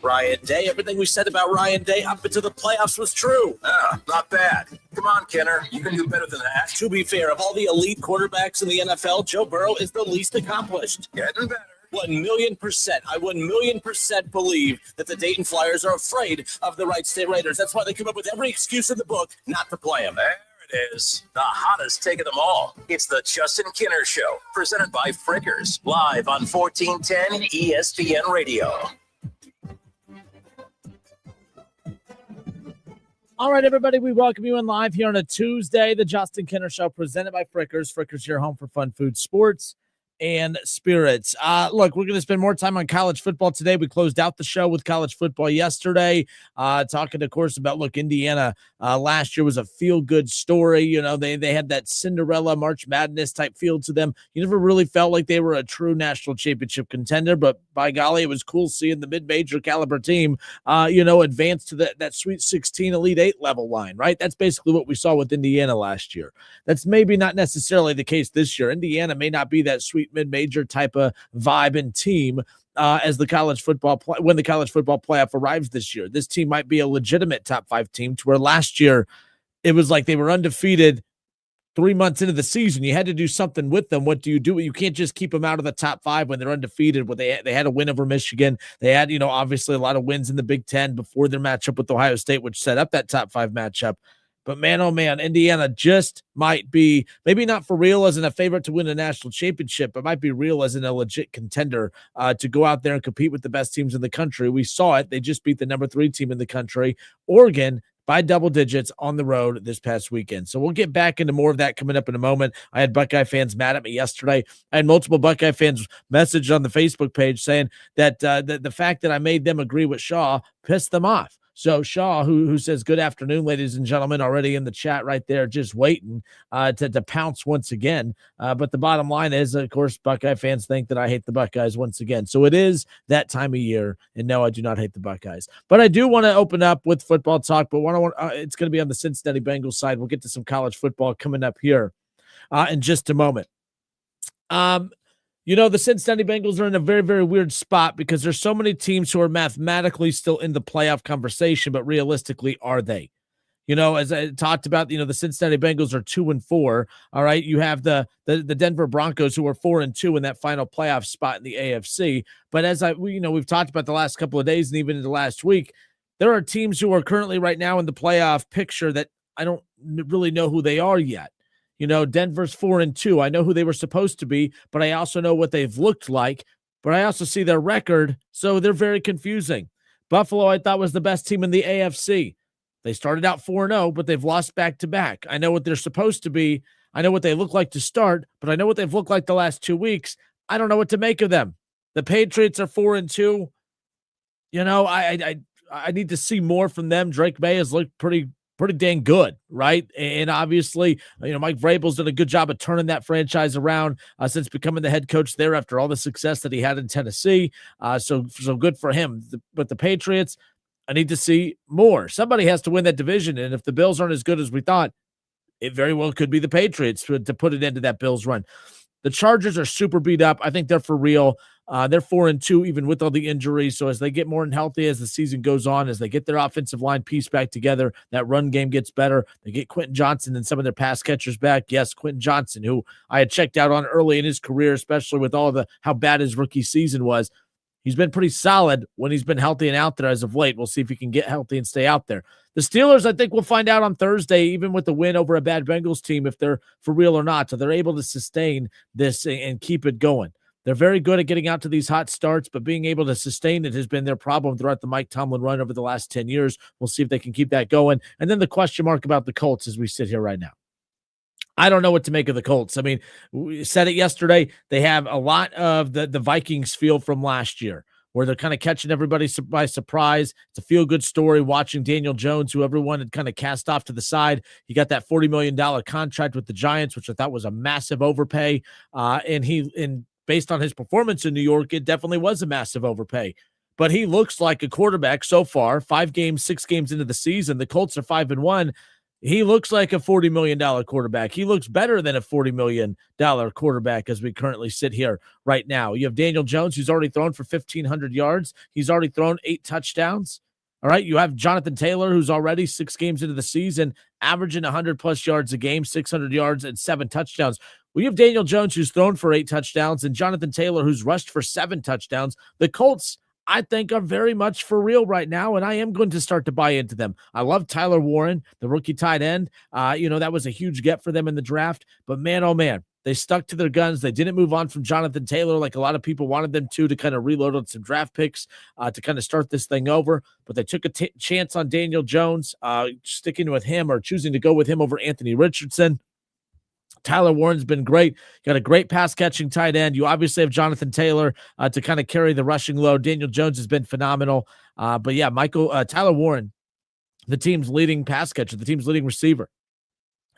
Ryan Day. Everything we said about Ryan Day up into the playoffs was true. Not bad. Come on, Kenner. You can do better than that. To be fair, of all the elite quarterbacks in the NFL, Joe Burrow is the least accomplished. Getting better. 1,000,000%. I 1,000,000% believe that the Dayton Flyers are afraid of the Wright State Raiders. That's why they come up with every excuse in the book not to play them. There it is. The hottest take of them all. It's the Justin Kinner Show, presented by Frickers, live on 1410 ESPN Radio. All right, everybody, we welcome you in live here on a Tuesday, the Justin Kinner Show, presented by Frickers. Frickers, your home for fun food, sports, and spirits. Look, we're going to spend more time on college football today. We closed out the show with college football yesterday, talking, of course, about, look, Indiana last year was a feel-good story. You know, they had that Cinderella March Madness type feel to them. You never really felt like they were a true national championship contender, but by golly, it was cool seeing the mid-major caliber team, advance to that Sweet 16 Elite 8 level line, right? That's basically what we saw with Indiana last year. That's maybe not necessarily the case this year. Indiana may not be that sweet mid-major type of vibe and team as the college football when the college football playoff arrives this year. This team might be a legitimate top 5 team, to where last year it was like they were undefeated 3 months into the season. You had to do something with them. What do? You can't just keep them out of the top 5 when they're undefeated. But they had a win over Michigan. They had, obviously a lot of wins in the Big Ten before their matchup with Ohio State, which set up that top 5 matchup. But man, oh man, Indiana just might be, maybe not for real as in a favorite to win a national championship, but might be real as in a legit contender to go out there and compete with the best teams in the country. We saw it. They just beat the number 3 team in the country, Oregon, by double digits on the road this past weekend. So we'll get back into more of that coming up in a moment. I had Buckeye fans mad at me yesterday. I had multiple Buckeye fans message on the Facebook page saying that the fact that I made them agree with Shaw pissed them off. So Shaw, who says, good afternoon, ladies and gentlemen, already in the chat right there, just waiting to pounce once again. But the bottom line is, of course, Buckeye fans think that I hate the Buckeyes once again. So it is that time of year. And no, I do not hate the Buckeyes. But I do want to open up with football talk, but it's going to be on the Cincinnati Bengals side. We'll get to some college football coming up here in just a moment. The Cincinnati Bengals are in a very, very weird spot because there's so many teams who are mathematically still in the playoff conversation, but realistically, are they? As I talked about, the Cincinnati Bengals are 2-4. All right. You have the Denver Broncos who are 4-2 in that final playoff spot in the AFC. But as we've talked about the last couple of days and even in the last week, there are teams who are currently right now in the playoff picture that I don't really know who they are yet. Denver's 4-2. I know who they were supposed to be, but I also know what they've looked like, but I also see their record, so they're very confusing. Buffalo, I thought, was the best team in the AFC. They started out 4-0, but they've lost back-to-back. I know what they're supposed to be. I know what they look like to start, but I know what they've looked like the last 2 weeks. I don't know what to make of them. The Patriots are 4-2. I need to see more from them. Drake May has looked pretty dang good, right? And obviously, Mike Vrabel's done a good job of turning that franchise around since becoming the head coach there after all the success that he had in Tennessee. So good for him. But the Patriots, I need to see more. Somebody has to win that division, and if the Bills aren't as good as we thought, it very well could be the Patriots to put it into that Bills run. The Chargers are super beat up. I think they're for real. They're 4-2, even with all the injuries. So as they get more and healthy as the season goes on, as they get their offensive line piece back together, that run game gets better. They get Quentin Johnson and some of their pass catchers back. Yes, Quentin Johnson, who I had checked out on early in his career, especially with how bad his rookie season was. He's been pretty solid when he's been healthy and out there as of late. We'll see if he can get healthy and stay out there. The Steelers, I think we'll find out on Thursday, even with the win over a bad Bengals team, if they're for real or not. So they're able to sustain this and keep it going. They're very good at getting out to these hot starts, but being able to sustain it has been their problem throughout the Mike Tomlin run over the last 10 years. We'll see if they can keep that going. And then the question mark about the Colts as we sit here right now. I don't know what to make of the Colts. I mean, we said it yesterday. They have a lot of the Vikings feel from last year, where they're kind of catching everybody by surprise. It's a feel-good story watching Daniel Jones, who everyone had kind of cast off to the side. He got that $40 million contract with the Giants, which I thought was a massive overpay. And based on his performance in New York, it definitely was a massive overpay. But he looks like a quarterback so far, 6 games into the season. The Colts are 5-1. He looks like a $40 million quarterback. He looks better than a $40 million quarterback as we currently sit here right now. You have Daniel Jones, who's already thrown for 1,500 yards. He's already thrown 8 touchdowns. All right. You have Jonathan Taylor, who's already 6 games into the season, averaging 100+ yards a game, 600 yards and 7 touchdowns. We have Daniel Jones, who's thrown for 8 touchdowns, and Jonathan Taylor, who's rushed for 7 touchdowns. The Colts, I think, are very much for real right now, and I am going to start to buy into them. I love Tyler Warren, the rookie tight end. That was a huge get for them in the draft. But man, oh man, they stuck to their guns. They didn't move on from Jonathan Taylor like a lot of people wanted them to kind of reload on some draft picks to kind of start this thing over. But they took a chance on Daniel Jones, sticking with him or choosing to go with him over Anthony Richardson. Tyler Warren's been great. Got a great pass-catching tight end. You obviously have Jonathan Taylor to kind of carry the rushing load. Daniel Jones has been phenomenal. But yeah, Tyler Warren, the team's leading pass catcher, the team's leading receiver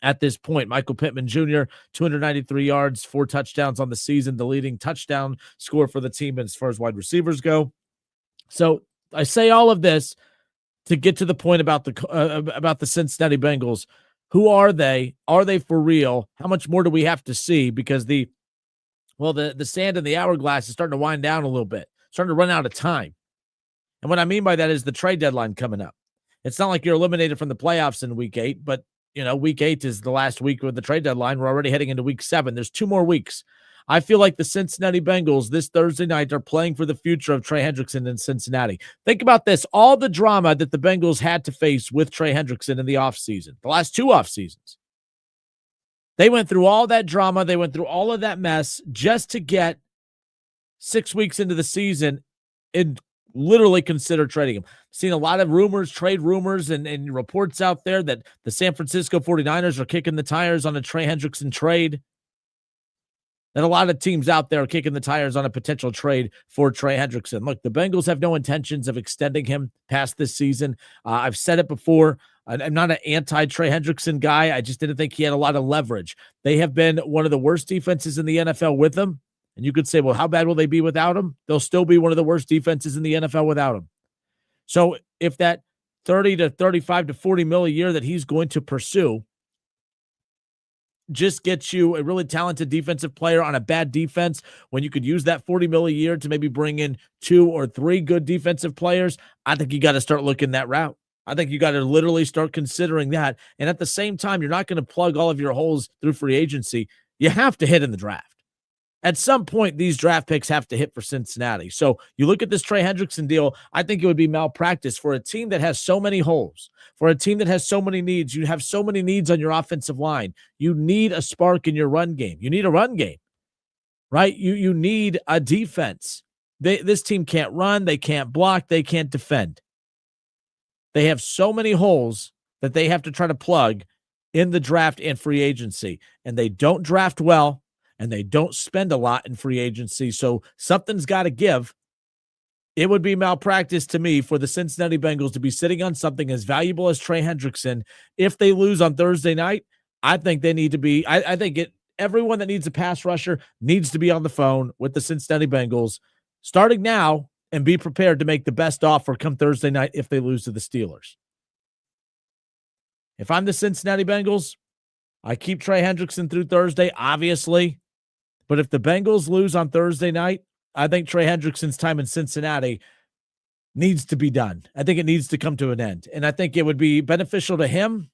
at this point. Michael Pittman Jr., 293 yards, 4 touchdowns on the season, the leading touchdown scorer for the team as far as wide receivers go. So I say all of this to get to the point about the Cincinnati Bengals. Who are they? Are they for real? How much more do we have to see? Because the sand in the hourglass is starting to wind down a little bit, starting to run out of time. And what I mean by that is the trade deadline coming up. It's not like you're eliminated from the playoffs in week 8, but week 8 is the last week with the trade deadline. We're already heading into week 7. There's 2 more weeks. I feel like the Cincinnati Bengals this Thursday night are playing for the future of Trey Hendrickson in Cincinnati. Think about this. All the drama that the Bengals had to face with Trey Hendrickson in the offseason, the last 2 off seasons. They went through all that drama. They went through all of that mess just to get 6 weeks into the season and literally consider trading him. Seen a lot of rumors, trade rumors, and reports out there that the San Francisco 49ers are kicking the tires on a Trey Hendrickson trade. And a lot of teams out there are kicking the tires on a potential trade for Trey Hendrickson. Look, the Bengals have no intentions of extending him past this season. I've said it before. I'm not an anti-Trey Hendrickson guy. I just didn't think he had a lot of leverage. They have been one of the worst defenses in the NFL with him. And you could say, well, how bad will they be without him? They'll still be one of the worst defenses in the NFL without him. So if that 30 to 35 to 40 mil a year that he's going to pursue just gets you a really talented defensive player on a bad defense, when you could use that 40 mil a year to maybe bring in 2 or 3 good defensive players, I think you got to start looking that route. I think you got to literally start considering that. And at the same time, you're not going to plug all of your holes through free agency. You have to hit in the draft. At some point, these draft picks have to hit for Cincinnati. So you look at this Trey Hendrickson deal, I think it would be malpractice for a team that has so many holes, for a team that has so many needs. You have so many needs on your offensive line. You need a spark in your run game. You need a run game, right? You need a defense. This team can't run. They can't block. They can't defend. They have so many holes that they have to try to plug in the draft and free agency, and they don't draft well. And they don't spend a lot in free agency, so something's got to give. It would be malpractice to me for the Cincinnati Bengals to be sitting on something as valuable as Trey Hendrickson. If they lose on Thursday night, I think they need to be – I think everyone that needs a pass rusher needs to be on the phone with the Cincinnati Bengals starting now and be prepared to make the best offer come Thursday night if they lose to the Steelers. If I'm the Cincinnati Bengals, I keep Trey Hendrickson through Thursday, obviously. But if the Bengals lose on Thursday night, I think Trey Hendrickson's time in Cincinnati needs to be done. I think it needs to come to an end. And I think it would be beneficial to him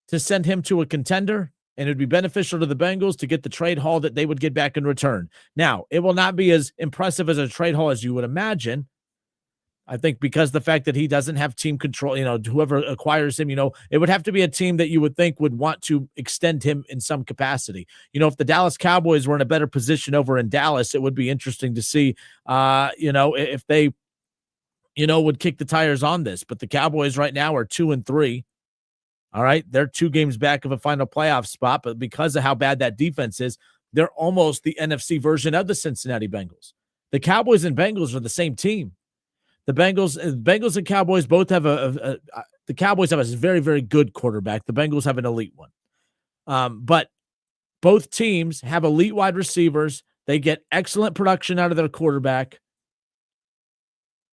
to send him to a contender, and it would be beneficial to the Bengals to get the trade haul that they would get back in return. Now, it will not be as impressive as a trade haul as you would imagine. I think because the fact that he doesn't have team control, whoever acquires him, it would have to be a team that you would think would want to extend him in some capacity. If the Dallas Cowboys were in a better position over in Dallas, it would be interesting to see, if they, would kick the tires on this. But the Cowboys right now are 2-3. All right. They're 2 games back of a final playoff spot, but because of how bad that defense is, they're almost the NFC version of the Cincinnati Bengals. The Cowboys and Bengals are the same team. The Bengals and Cowboys both have the Cowboys have a very, very good quarterback. The Bengals have an elite one. But both teams have elite wide receivers. They get excellent production out of their quarterback,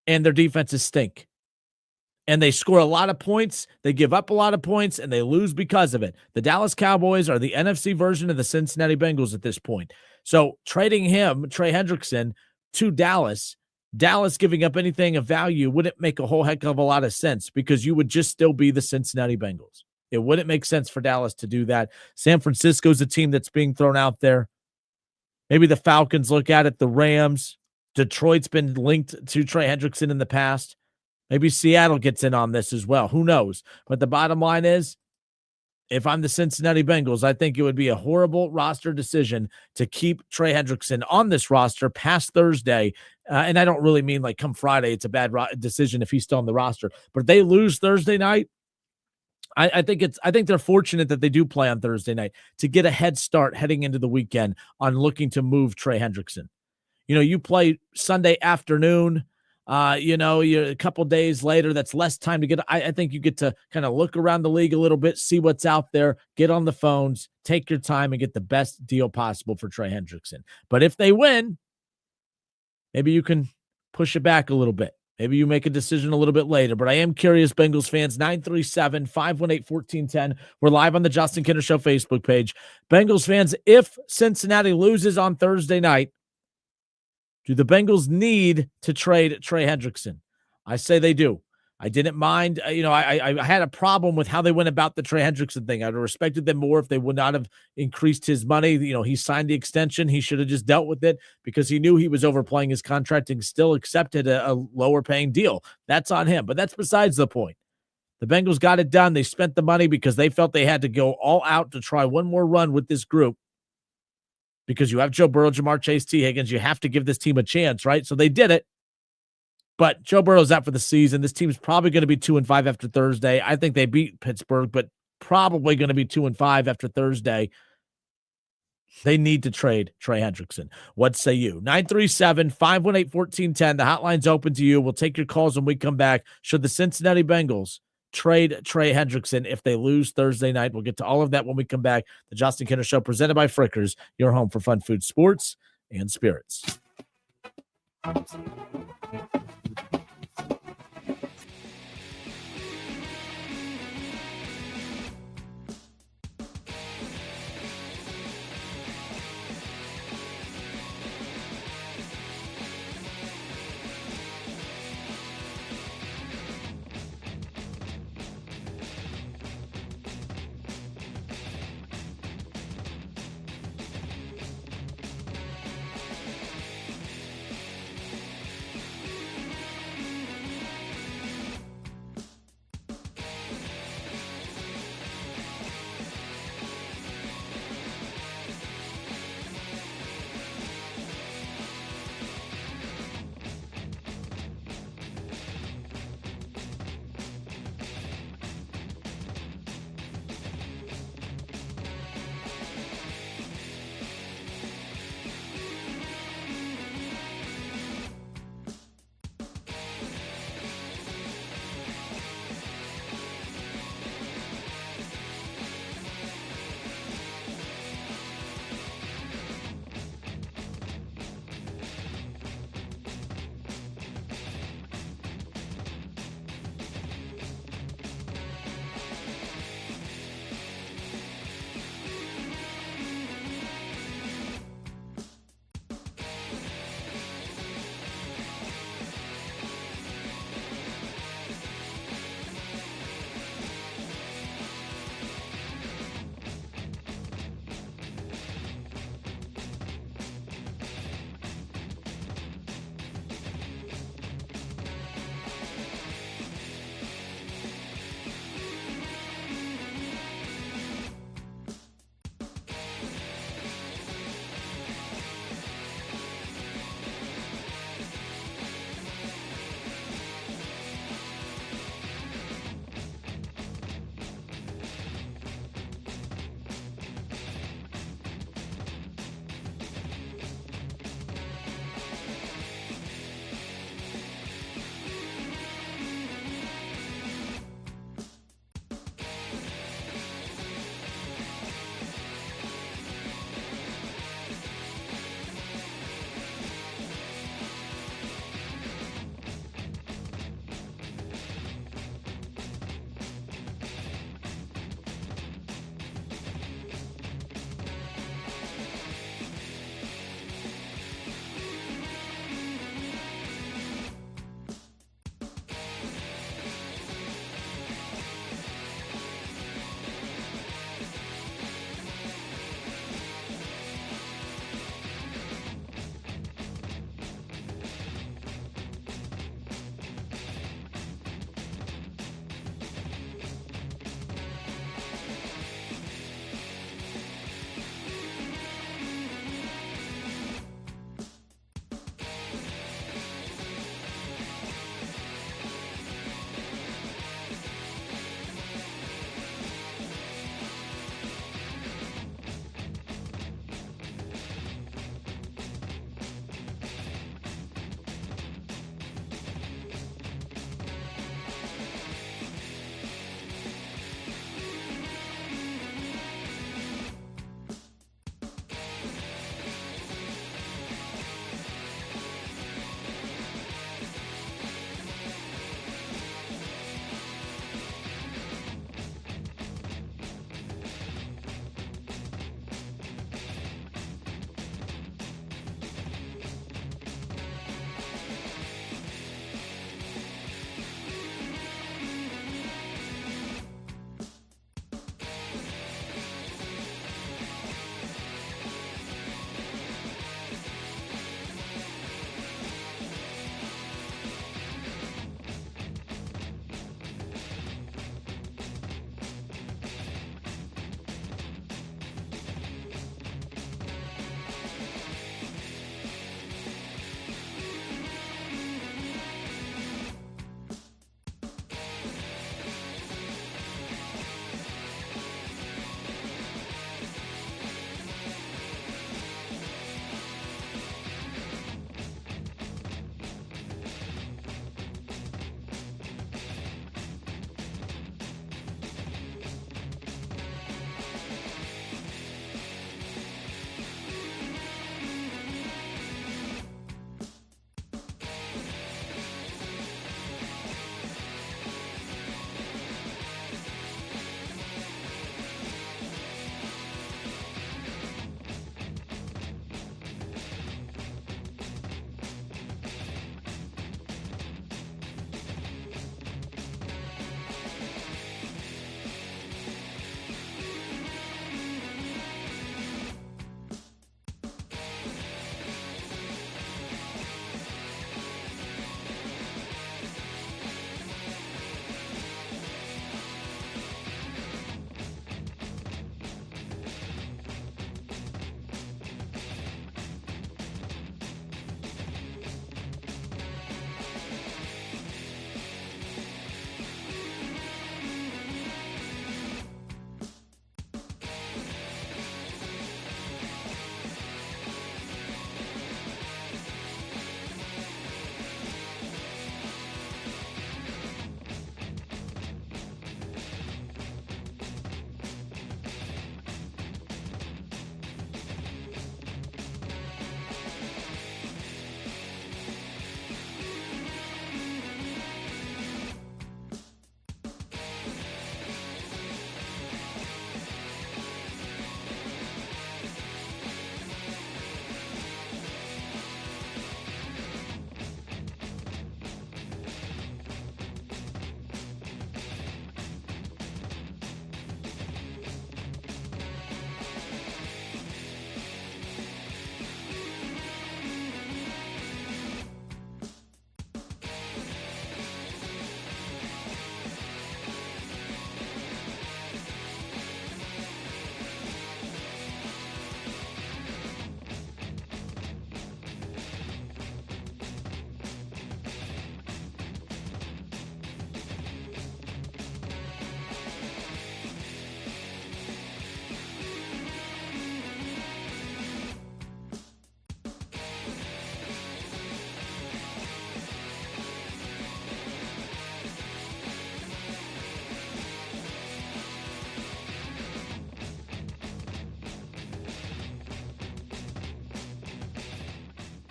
and their defenses stink. and they score a lot of points, they give up a lot of points, and they lose because of it. The Dallas Cowboys are the NFC version of the Cincinnati Bengals at this point. So trading him, Trey Hendrickson, to Dallas giving up anything of value wouldn't make a whole heck of a lot of sense because you would just still be the Cincinnati Bengals. It wouldn't make sense for Dallas to do that. San Francisco's a team that's being thrown out there. Maybe the Falcons look at it, the Rams. Detroit's been linked to Trey Hendrickson in the past. Maybe Seattle gets in on this as well. Who knows? But the bottom line is, if I'm the Cincinnati Bengals, I think it would be a horrible roster decision to keep Trey Hendrickson on this roster past Thursday. And I don't really mean like come Friday, it's a bad decision if he's still on the roster. But if they lose Thursday night, I think they're fortunate that they do play on Thursday night to get a head start heading into the weekend on looking to move Trey Hendrickson. You play Sunday afternoon. You're a couple days later, that's less time to get. I think you get to kind of look around the league a little bit, see what's out there, get on the phones, take your time, and get the best deal possible for Trey Hendrickson. But if they win, maybe you can push it back a little bit. Maybe you make a decision a little bit later. But I am curious, Bengals fans, 937-518-1410. We're live on the Justin Kinner Show Facebook page. Bengals fans, if Cincinnati loses on Thursday night, do the Bengals need to trade Trey Hendrickson? I say they do. I didn't mind. I had a problem with how they went about the Trey Hendrickson thing. I'd have respected them more if they would not have increased his money. He signed the extension. He should have just dealt with it because he knew he was overplaying his contract and still accepted a lower paying deal. That's on him, but that's besides the point. The Bengals got it done. They spent the money because they felt they had to go all out to try one more run with this group. Because you have Joe Burrow, Jamar Chase, T. Higgins, you have to give this team a chance, right? So they did it. But Joe Burrow's out for the season. This team's probably going to be 2-5 after Thursday. I think they beat Pittsburgh, but probably going to be 2-5 after Thursday. They need to trade Trey Hendrickson. What say you? 937-518-1410. The hotline's open to you. We'll take your calls when we come back. Should the Cincinnati Bengals trade Trey Hendrickson if they lose Thursday night? We'll get to all of that when we come back. The Justin Kinner Show presented by Frickers, your home for fun food, sports, and spirits.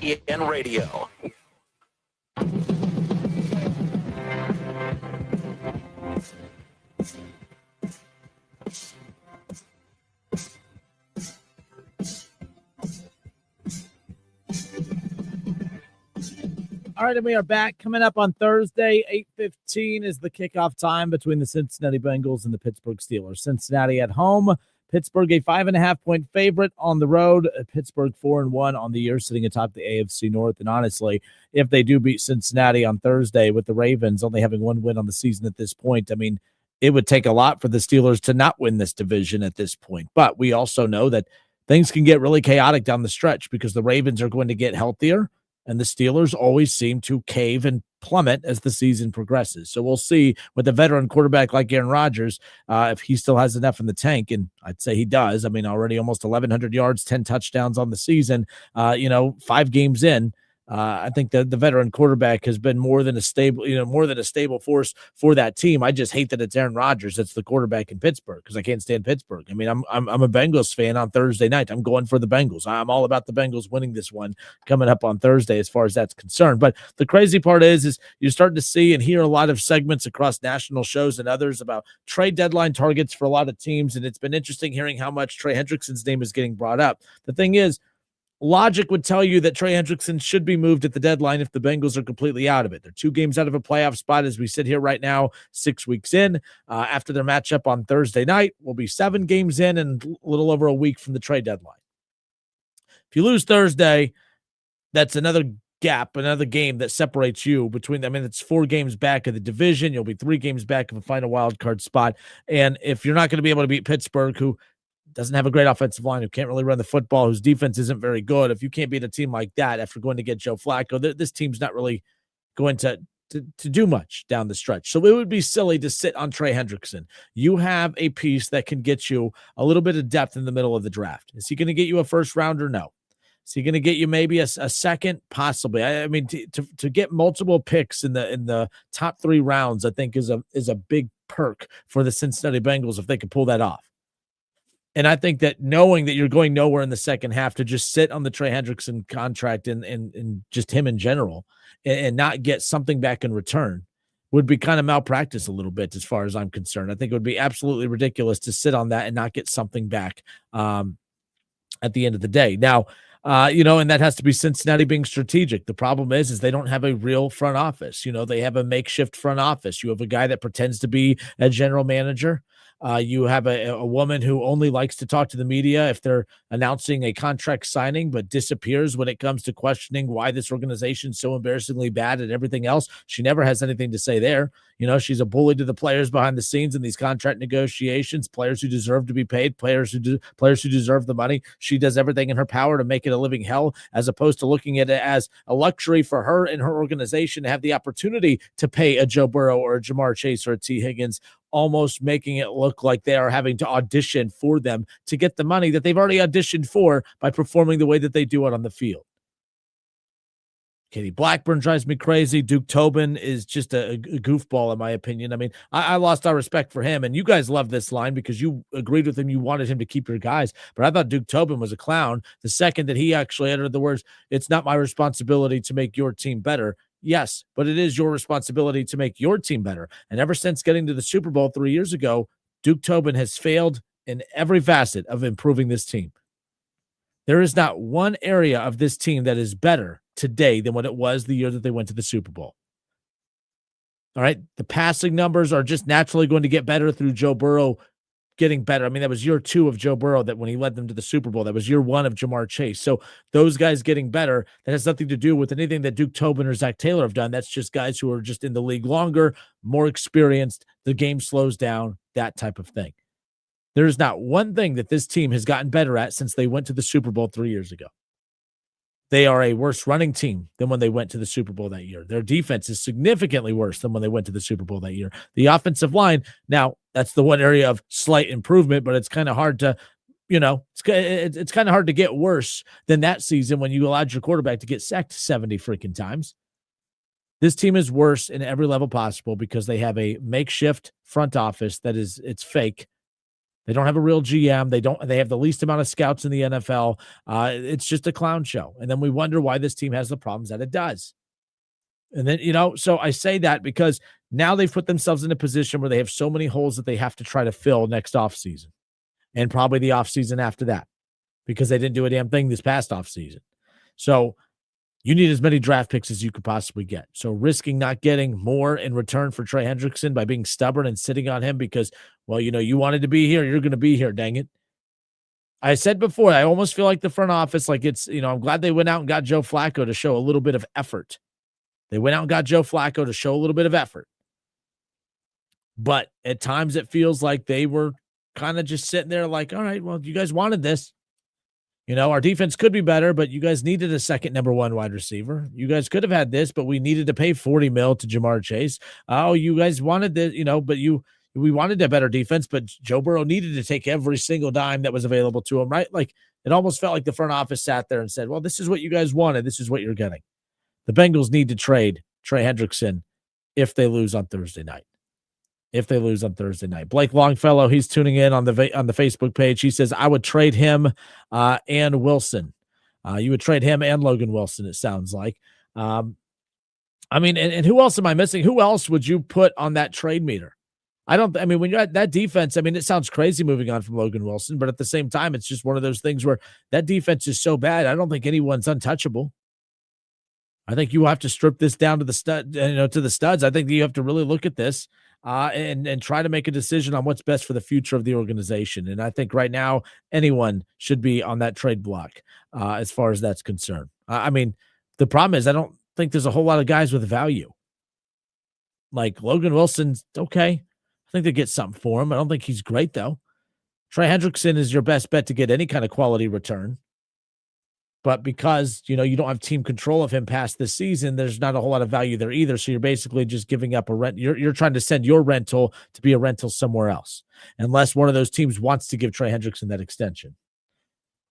ESPN Radio. All right, and we are back. Coming up on Thursday, 8:15 is the kickoff time between the Cincinnati Bengals and the Pittsburgh Steelers. Cincinnati at home, Pittsburgh a 5.5-point favorite on the road. Pittsburgh 4-1 on the year, sitting atop the AFC North. And honestly, if they do beat Cincinnati on Thursday with the Ravens only having one win on the season at this point, I mean, it would take a lot for the Steelers to not win this division at this point. But we also know that things can get really chaotic down the stretch because the Ravens are going to get healthier, and the Steelers always seem to cave and plummet as the season progresses. So we'll see with a veteran quarterback like Aaron Rodgers, if he still has enough in the tank, and I'd say he does. I mean, already almost 1,100 yards, 10 touchdowns on the season, 5 games in. I think the veteran quarterback has been more than a stable force for that team. I just hate that it's Aaron Rodgers that's the quarterback in Pittsburgh because I can't stand Pittsburgh. I mean, I'm a Bengals fan on Thursday night. I'm going for the Bengals. I'm all about the Bengals winning this one coming up on Thursday as far as that's concerned. But the crazy part is you're starting to see and hear a lot of segments across national shows and others about trade deadline targets for a lot of teams, and it's been interesting hearing how much Trey Hendrickson's name is getting brought up. The thing is, logic would tell you that Trey Hendrickson should be moved at the deadline if the Bengals are completely out of it. They're 2 games out of a playoff spot as we sit here right now, 6 weeks in. After their matchup on Thursday night, we'll be 7 games in and a little over a week from the trade deadline. If you lose Thursday, that's another gap, another game that separates you between them. I mean, it's 4 games back of the division. You'll be 3 games back of a final wild card spot. And if you're not going to be able to beat Pittsburgh, who doesn't have a great offensive line, who can't really run the football, whose defense isn't very good, if you can't beat a team like that after going to get Joe Flacco, this team's not really going to do much down the stretch. So it would be silly to sit on Trey Hendrickson. You have a piece that can get you a little bit of depth in the middle of the draft. Is he going to get you a first rounder? No. Is he going to get you maybe a second? Possibly. I mean, to get multiple picks in the top 3 rounds, I think is a big perk for the Cincinnati Bengals if they could pull that off. And I think that knowing that you're going nowhere in the second half, to just sit on the Trey Hendrickson contract and just him in general and not get something back in return would be kind of malpractice a little bit as far as I'm concerned. I think it would be absolutely ridiculous to sit on that and not get something back at the end of the day. Now, and that has to be Cincinnati being strategic. The problem is they don't have a real front office. They have a makeshift front office. You have a guy that pretends to be a general manager. You have a woman who only likes to talk to the media if they're announcing a contract signing, but disappears when it comes to questioning why this organization is so embarrassingly bad at everything else. She never has anything to say there. She's a bully to the players behind the scenes in these contract negotiations, players who deserve to be paid, players who deserve the money. She does everything in her power to make it a living hell, as opposed to looking at it as a luxury for her and her organization to have the opportunity to pay a Joe Burrow or a Jamar Chase or a T. Higgins, almost making it look like they are having to audition for them to get the money that they've already auditioned for by performing the way that they do it on the field. Katie Blackburn drives me crazy. Duke Tobin is just a goofball, in my opinion. I mean, I lost our respect for him, and you guys love this line because you agreed with him. You wanted him to keep your guys, but I thought Duke Tobin was a clown the second that he actually uttered the words, "It's not my responsibility to make your team better." Yes, but it is your responsibility to make your team better. And ever since getting to the Super Bowl 3 years ago, Duke Tobin has failed in every facet of improving this team. There is not one area of this team that is better today than what it was the year that they went to the Super Bowl. All right. The passing numbers are just naturally going to get better through Joe Burrow getting better. I mean, that was year 2 of Joe Burrow that when he led them to the Super Bowl. That was year 1 of Jamar Chase. So those guys getting better, that has nothing to do with anything that Duke Tobin or Zach Taylor have done. That's just guys who are just in the league longer, more experienced. The game slows down, that type of thing. There is not one thing that this team has gotten better at since they went to the Super Bowl 3 years ago. They are a worse running team than when they went to the Super Bowl that year. Their defense is significantly worse than when they went to the Super Bowl that year. The offensive line, now that's the one area of slight improvement, but it's kind of hard to, it's kind of hard to get worse than that season when you allowed your quarterback to get sacked 70 freaking times. This team is worse in every level possible because they have a makeshift front office it's fake. They don't have a real GM. They have the least amount of scouts in the NFL. It's just a clown show. And then we wonder why this team has the problems that it does. And then, so I say that because now they've put themselves in a position where they have so many holes that they have to try to fill next offseason and probably the offseason after that because they didn't do a damn thing this past offseason. So you need as many draft picks as you could possibly get. So risking not getting more in return for Trey Hendrickson by being stubborn and sitting on him because, well, you wanted to be here, you're going to be here, dang it. I said before, I almost feel like the front office, like it's, I'm glad they went out and got Joe Flacco to show a little bit of effort. They went out and got Joe Flacco to show a little bit of effort. But at times it feels like they were kind of just sitting there like, all right, well, you guys wanted this. Our defense could be better, but you guys needed a second number one wide receiver. You guys could have had this, but we needed to pay $40 million to Jamar Chase. Oh, you guys wanted this, but we wanted a better defense, but Joe Burrow needed to take every single dime that was available to him, right? Like it almost felt like the front office sat there and said, well, this is what you guys wanted. This is what you're getting. The Bengals need to trade Trey Hendrickson if they lose on Thursday night. Blake Longfellow, he's tuning in on the Facebook page. He says, I would trade him and Wilson. You would trade him and Logan Wilson, it sounds like. And who else am I missing? Who else would you put on that trade meter? When you're at that defense, it sounds crazy moving on from Logan Wilson, but at the same time, it's just one of those things where that defense is so bad. I don't think anyone's untouchable. I think you have to strip this down to the studs. I think you have to really look at this and try to make a decision on what's best for the future of the organization. And I think right now anyone should be on that trade block as far as that's concerned. The problem is I don't think there's a whole lot of guys with value. Like Logan Wilson's okay. I think they get something for him. I don't think he's great though. Trey Hendrickson is your best bet to get any kind of quality return. But because, you don't have team control of him past this season, there's not a whole lot of value there either. So you're basically just giving up a rent. You're trying to send your rental to be a rental somewhere else, unless one of those teams wants to give Trey Hendrickson that extension.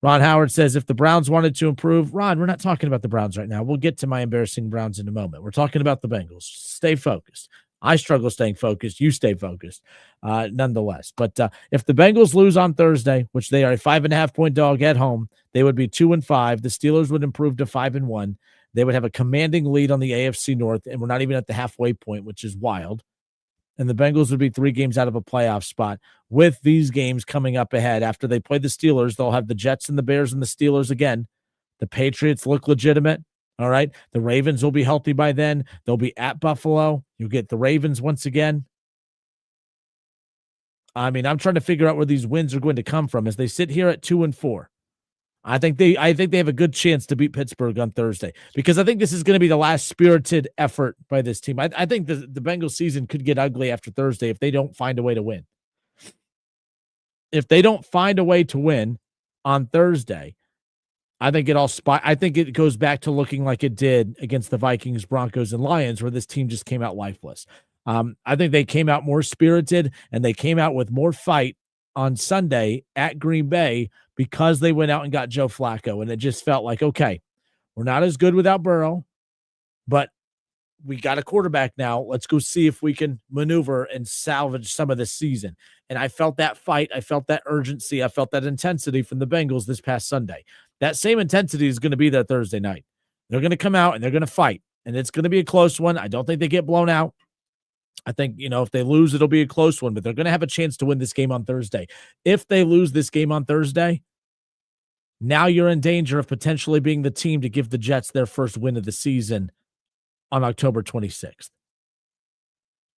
Ron Howard says, if the Browns wanted to improve, Ron, we're not talking about the Browns right now. We'll get to my embarrassing Browns in a moment. We're talking about the Bengals. Stay focused. I struggle staying focused. You stay focused, nonetheless. But if the Bengals lose on Thursday, which they are a 5.5-point dog at home, they would be 2-5. The Steelers would improve to 5-1. They would have a commanding lead on the AFC North, and we're not even at the halfway point, which is wild. And the Bengals would be 3 games out of a playoff spot. With these games coming up ahead, after they play the Steelers, they'll have the Jets and the Bears and the Steelers again. The Patriots look legitimate. All right. The Ravens will be healthy by then. They'll be at Buffalo. You'll get the Ravens once again. I'm trying to figure out where these wins are going to come from as they sit here at 2-4. I think they have a good chance to beat Pittsburgh on Thursday because I think this is going to be the last spirited effort by this team. I think the Bengals season could get ugly after Thursday if they don't find a way to win. If they don't find a way to win on Thursday, I think it goes back to looking like it did against the Vikings, Broncos, and Lions, where this team just came out lifeless. I think they came out more spirited and they came out with more fight on Sunday at Green Bay because they went out and got Joe Flacco. And it just felt like, okay, we're not as good without Burrow, but we got a quarterback now. Let's go see if we can maneuver and salvage some of this season. And I felt that fight. I felt that urgency. I felt that intensity from the Bengals this past Sunday. That same intensity is going to be there Thursday night. They're going to come out and they're going to fight, and it's going to be a close one. I don't think they get blown out. I think, if they lose, it'll be a close one, but they're going to have a chance to win this game on Thursday. If they lose this game on Thursday, now you're in danger of potentially being the team to give the Jets their first win of the season on October 26th.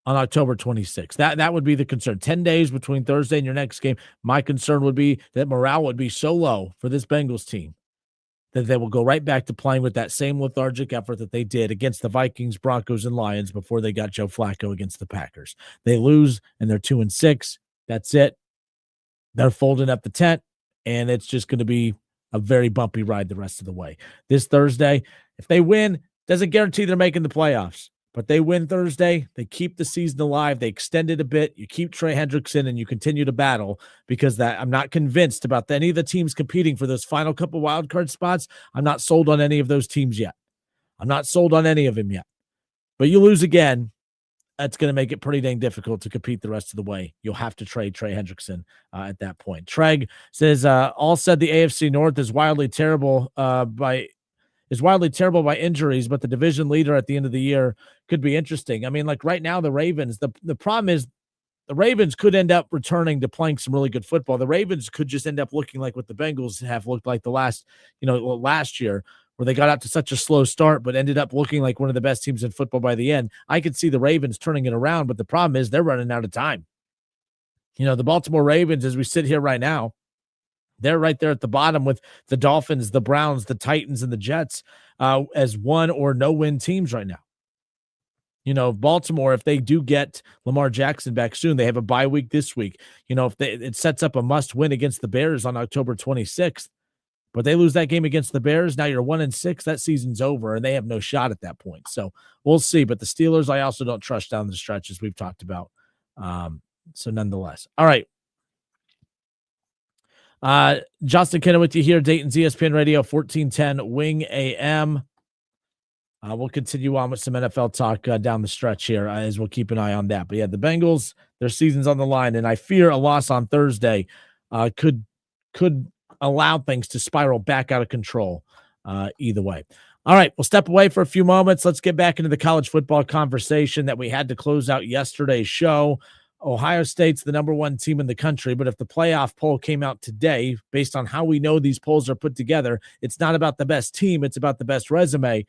That would be the concern. 10 days between Thursday and your next game. My concern would be that morale would be so low for this Bengals team that they will go right back to playing with that same lethargic effort that they did against the Vikings, Broncos, and Lions before they got Joe Flacco against the Packers. They lose, and they're 2-6. That's it. They're folding up the tent, and it's just going to be a very bumpy ride the rest of the way. This Thursday, if they win, doesn't guarantee they're making the playoffs. But they win Thursday, they keep the season alive, they extend it a bit, you keep Trey Hendrickson, and you continue to battle because I'm not convinced about any of the teams competing for those final couple wild card spots. I'm not sold on any of those teams yet. I'm not sold on any of them yet. But you lose again, that's going to make it pretty dang difficult to compete the rest of the way. You'll have to trade Trey Hendrickson at that point. Treg says, all said the AFC North is wildly terrible by injuries, but the division leader at the end of the year could be interesting. I mean, like right now, the Ravens, the problem is the Ravens could end up returning to playing some really good football. The Ravens could just end up looking like what the Bengals have looked like the last year, where they got out to such a slow start, but ended up looking like one of the best teams in football by the end. I could see the Ravens turning it around, but the problem is they're running out of time. The Baltimore Ravens, as we sit here right now, they're right there at the bottom with the Dolphins, the Browns, the Titans, and the Jets as one or no win teams right now. Baltimore, if they do get Lamar Jackson back soon, they have a bye week this week. It sets up a must win against the Bears on October 26th. But they lose that game against the Bears. Now you're 1-6. That season's over, and they have no shot at that point. So we'll see. But the Steelers, I also don't trust down the stretch, as we've talked about. So nonetheless. All right. Justin Kenner with you here, Dayton's ESPN Radio, 1410 Wing AM. We'll continue on with some NFL talk down the stretch here as we'll keep an eye on that. But yeah, the Bengals, their season's on the line, and I fear a loss on Thursday could allow things to spiral back out of control either way. All right, we'll step away for a few moments. Let's get back into the college football conversation that we had to close out yesterday's show. Ohio State's the number one team in the country, but if the playoff poll came out today, based on how we know these polls are put together, it's not about the best team, it's about the best resume.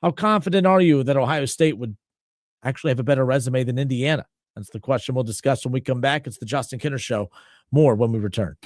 How confident are you that Ohio State would actually have a better resume than Indiana? That's the question we'll discuss when we come back. It's the Justin Kinner Show. More when we return.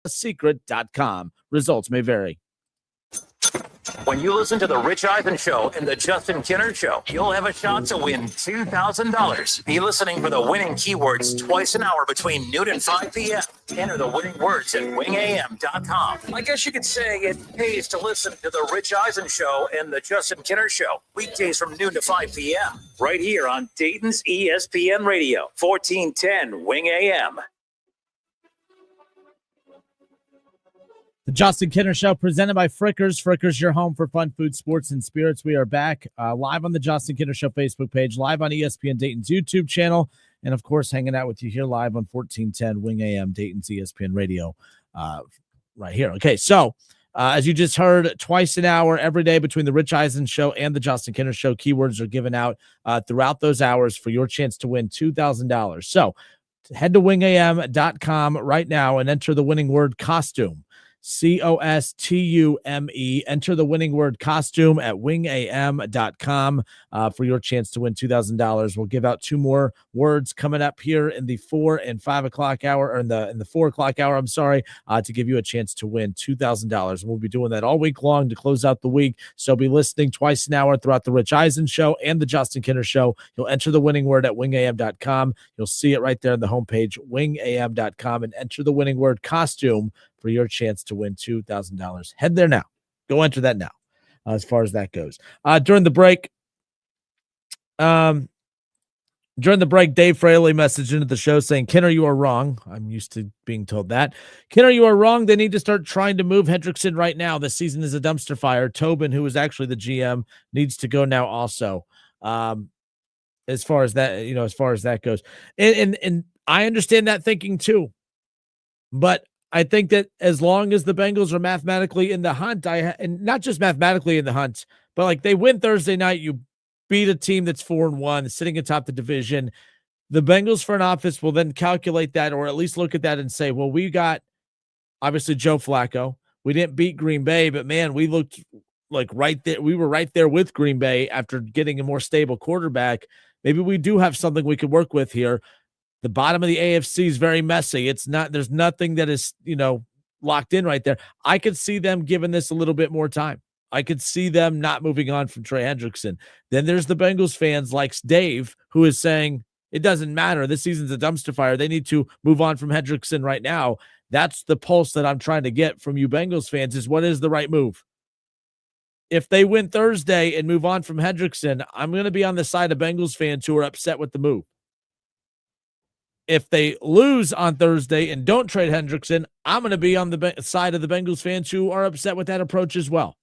secret.com. Results may vary. When you listen to The Rich Eisen Show and The Justin Kinner Show, you'll have a shot to win $2,000. Be listening for the winning keywords twice an hour between noon and 5 p.m. Enter the winning words at wingam.com. I guess you could say it pays to listen to The Rich Eisen Show and The Justin Kinner Show, weekdays from noon to 5 p.m. right here on Dayton's ESPN Radio, 1410 Wing AM. The Justin Kinner Show presented by Frickers. Frickers, your home for fun, food, sports, and spirits. We are back live on the Justin Kinner Show Facebook page, live on ESPN Dayton's YouTube channel, and, of course, hanging out with you here live on 1410 Wing AM, Dayton's ESPN Radio right here. Okay, so as you just heard, twice an hour every day between the Rich Eisen Show and the Justin Kinner Show, keywords are given out throughout those hours for your chance to win $2,000. So head to wingam.com right now and enter the winning word costume. COSTUME. Enter the winning word costume at wingam.com for your chance to win $2,000. We'll give out two more words coming up here in the 4 and 5 o'clock hour, or in the 4 o'clock hour, to give you a chance to win $2,000. We'll be doing that all week long to close out the week. So be listening twice an hour throughout the Rich Eisen Show and the Justin Kinner Show. You'll enter the winning word at wingam.com. You'll see it right there on the homepage, wingam.com, and enter the winning word costume for your chance to win $2,000. Head there now. Go enter that now, as far as that goes. During the break, Dave Fraley messaged into the show saying, Kinner, you are wrong. I'm used to being told that. Kinner, you are wrong. They need to start trying to move Hendrickson right now. This season is a dumpster fire. Tobin, who is actually the GM, needs to go now also. As far as that goes. And I understand that thinking too. But I think that as long as the Bengals are mathematically in the hunt, and not just mathematically in the hunt, but like they win Thursday night, you beat a team that's 4-1, sitting atop the division. The Bengals front office will then calculate that, or at least look at that and say, well, we got obviously Joe Flacco. We didn't beat Green Bay, but man, we looked like right there. We were right there with Green Bay after getting a more stable quarterback. Maybe we do have something we could work with here. The bottom of the AFC is very messy. There's nothing that is, locked in right there. I could see them giving this a little bit more time. I could see them not moving on from Trey Hendrickson. Then there's the Bengals fans like Dave, who is saying it doesn't matter. This season's a dumpster fire. They need to move on from Hendrickson right now. That's the pulse that I'm trying to get from you Bengals fans, is what is the right move? If they win Thursday and move on from Hendrickson, I'm going to be on the side of Bengals fans who are upset with the move. If they lose on Thursday and don't trade Hendrickson, I'm going to be on the side of the Bengals fans who are upset with that approach as well.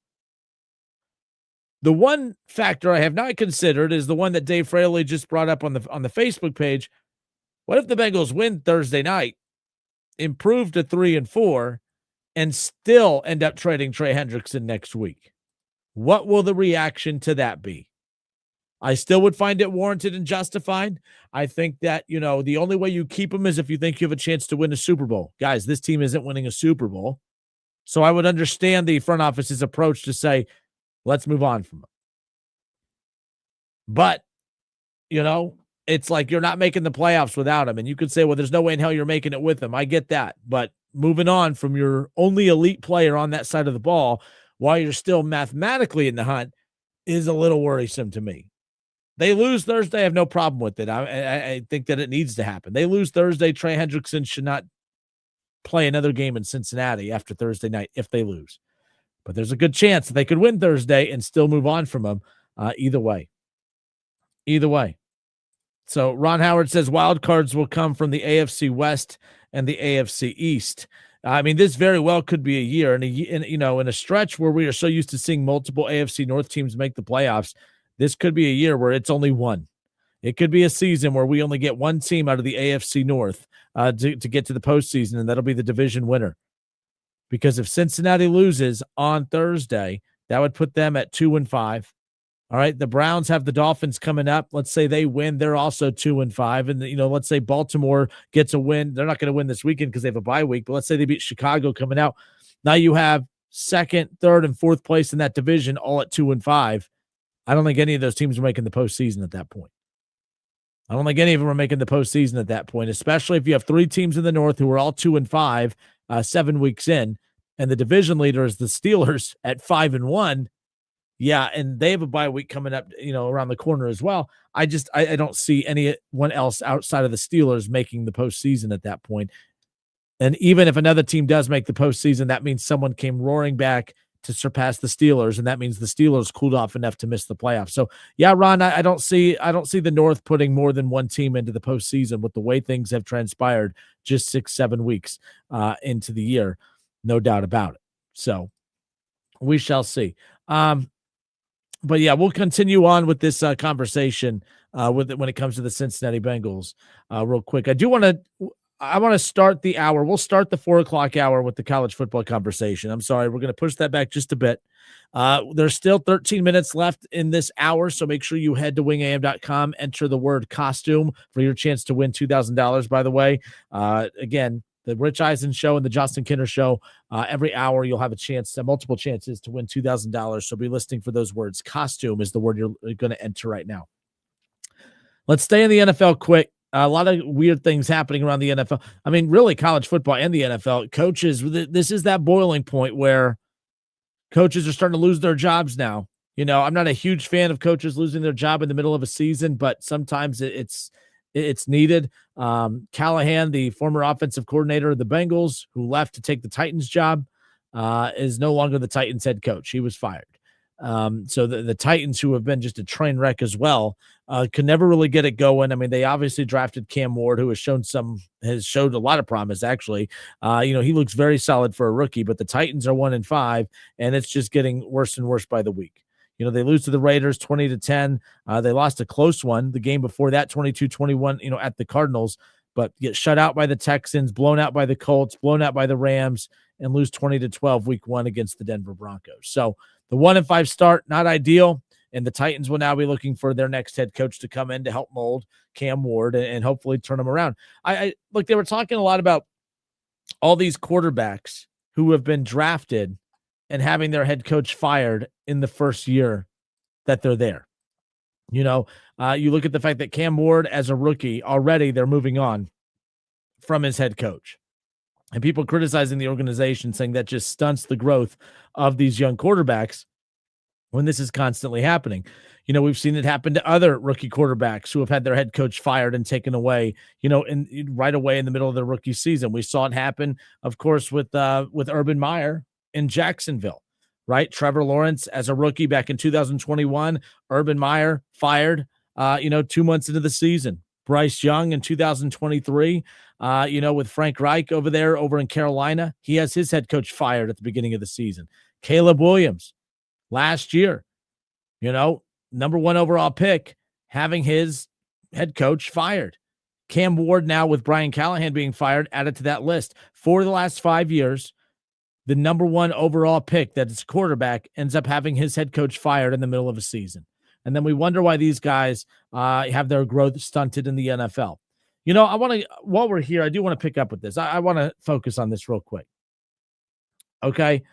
The one factor I have not considered is the one that Dave Fraley just brought up on the Facebook page. What if the Bengals win Thursday night, improve to 3-4, and still end up trading Trey Hendrickson next week? What will the reaction to that be? I still would find it warranted and justified. I think that, the only way you keep him is if you think you have a chance to win a Super Bowl. Guys, this team isn't winning a Super Bowl. So I would understand the front office's approach to say, let's move on from him. But, it's like you're not making the playoffs without him. And you could say, well, there's no way in hell you're making it with him. I get that. But moving on from your only elite player on that side of the ball while you're still mathematically in the hunt is a little worrisome to me. They lose Thursday, I have no problem with it. I think that it needs to happen. They lose Thursday, Trey Hendrickson should not play another game in Cincinnati after Thursday night if they lose. But there's a good chance that they could win Thursday and still move on from them either way. Either way. So Ron Howard says wild cards will come from the AFC West and the AFC East. I mean, this very well could be a year, in a stretch where we are so used to seeing multiple AFC North teams make the playoffs. This could be a year where it's only one. It could be a season where we only get one team out of the AFC North to get to the postseason, and that'll be the division winner. Because if Cincinnati loses on Thursday, that would put them at 2-5. All right, the Browns have the Dolphins coming up. Let's say they win. They're also 2-5. And, let's say Baltimore gets a win. They're not going to win this weekend because they have a bye week, but let's say they beat Chicago coming out. Now you have second, third, and fourth place in that division all at 2-5. I don't think any of those teams are making the postseason at that point. I don't think any of them are making the postseason at that point, especially if you have three teams in the North who are all 2-5. 7 weeks in, and the division leader is the Steelers at 5-1. Yeah, and they have a bye week coming up, around the corner as well. I don't see anyone else outside of the Steelers making the postseason at that point. And even if another team does make the postseason, that means someone came roaring back to surpass the Steelers, and that means the Steelers cooled off enough to miss the playoffs. So, yeah, Ron, I don't see the North putting more than one team into the postseason with the way things have transpired just 6-7 weeks into the year, no doubt about it. So, we shall see. But yeah, we'll continue on with this conversation when it comes to the Cincinnati Bengals real quick. I want to start the hour. We'll start the 4:00 hour with the college football conversation. I'm sorry. We're going to push that back just a bit. There's still 13 minutes left in this hour, so make sure you head to wingam.com, enter the word costume for your chance to win $2,000, by the way. Again, the Rich Eisen Show and the Justin Kinner Show, every hour you'll have multiple chances to win $2,000, so be listening for those words. Costume is the word you're going to enter right now. Let's stay in the NFL quick. A lot of weird things happening around the NFL. I mean, really, college football and the NFL. Coaches, this is that boiling point where coaches are starting to lose their jobs now. I'm not a huge fan of coaches losing their job in the middle of a season, but sometimes it's needed. Callahan, the former offensive coordinator of the Bengals, who left to take the Titans job, is no longer the Titans head coach. He was fired. So the Titans, who have been just a train wreck as well, could never really get it going. I mean, they obviously drafted Cam Ward, who has showed a lot of promise, actually. He looks very solid for a rookie, but the Titans are 1-5, and it's just getting worse and worse by the week. They lose to the Raiders 20-10. They lost a close one the game before that, 22-21, at the Cardinals, but get shut out by the Texans, blown out by the Colts, blown out by the Rams, and lose 20-12 week 1 against the Denver Broncos. So the 1-5 start, not ideal. And the Titans will now be looking for their next head coach to come in to help mold Cam Ward and hopefully turn him around. Look, they were talking a lot about all these quarterbacks who have been drafted and having their head coach fired in the first year that they're there. You look at the fact that Cam Ward, as a rookie, already they're moving on from his head coach. And people criticizing the organization, saying that just stunts the growth of these young quarterbacks when this is constantly happening. We've seen it happen to other rookie quarterbacks who have had their head coach fired and taken away, right away in the middle of their rookie season. We saw it happen, of course, with Urban Meyer in Jacksonville, right? Trevor Lawrence as a rookie back in 2021, Urban Meyer fired, 2 months into the season. Bryce Young in 2023, with Frank Reich over in Carolina, he has his head coach fired at the beginning of the season. Caleb Williams last year, number 1 overall pick, having his head coach fired. Cam Ward now with Brian Callahan being fired, added to that list. For the last 5 years, the number 1 overall pick that is quarterback ends up having his head coach fired in the middle of a season. And then we wonder why these guys have their growth stunted in the NFL. While we're here, I do want to pick up with this. I want to focus on this real quick. Okay.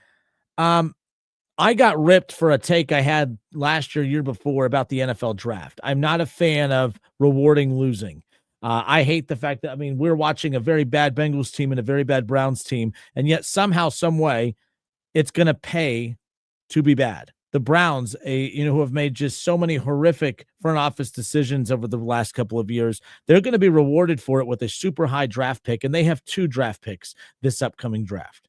I got ripped for a take I had last year before about the NFL draft. I'm not a fan of rewarding losing. I hate the fact that, we're watching a very bad Bengals team and a very bad Browns team, and yet somehow, some way, it's going to pay to be bad. The Browns, who have made just so many horrific front office decisions over the last couple of years, they're going to be rewarded for it with a super high draft pick, and they have 2 draft picks this upcoming draft.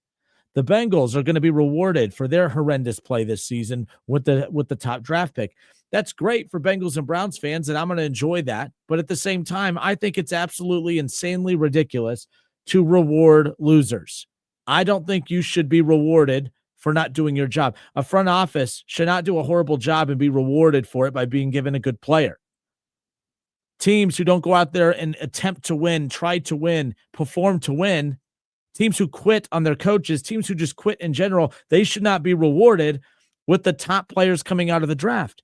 The Bengals are going to be rewarded for their horrendous play this season with the top draft pick. That's great for Bengals and Browns fans, and I'm going to enjoy that. But at the same time, I think it's absolutely insanely ridiculous to reward losers. I don't think you should be rewarded for not doing your job. A front office should not do a horrible job and be rewarded for it by being given a good player. Teams who don't go out there and attempt to win, try to win, perform to win, teams who quit on their coaches, teams who just quit in general, they should not be rewarded with the top players coming out of the draft.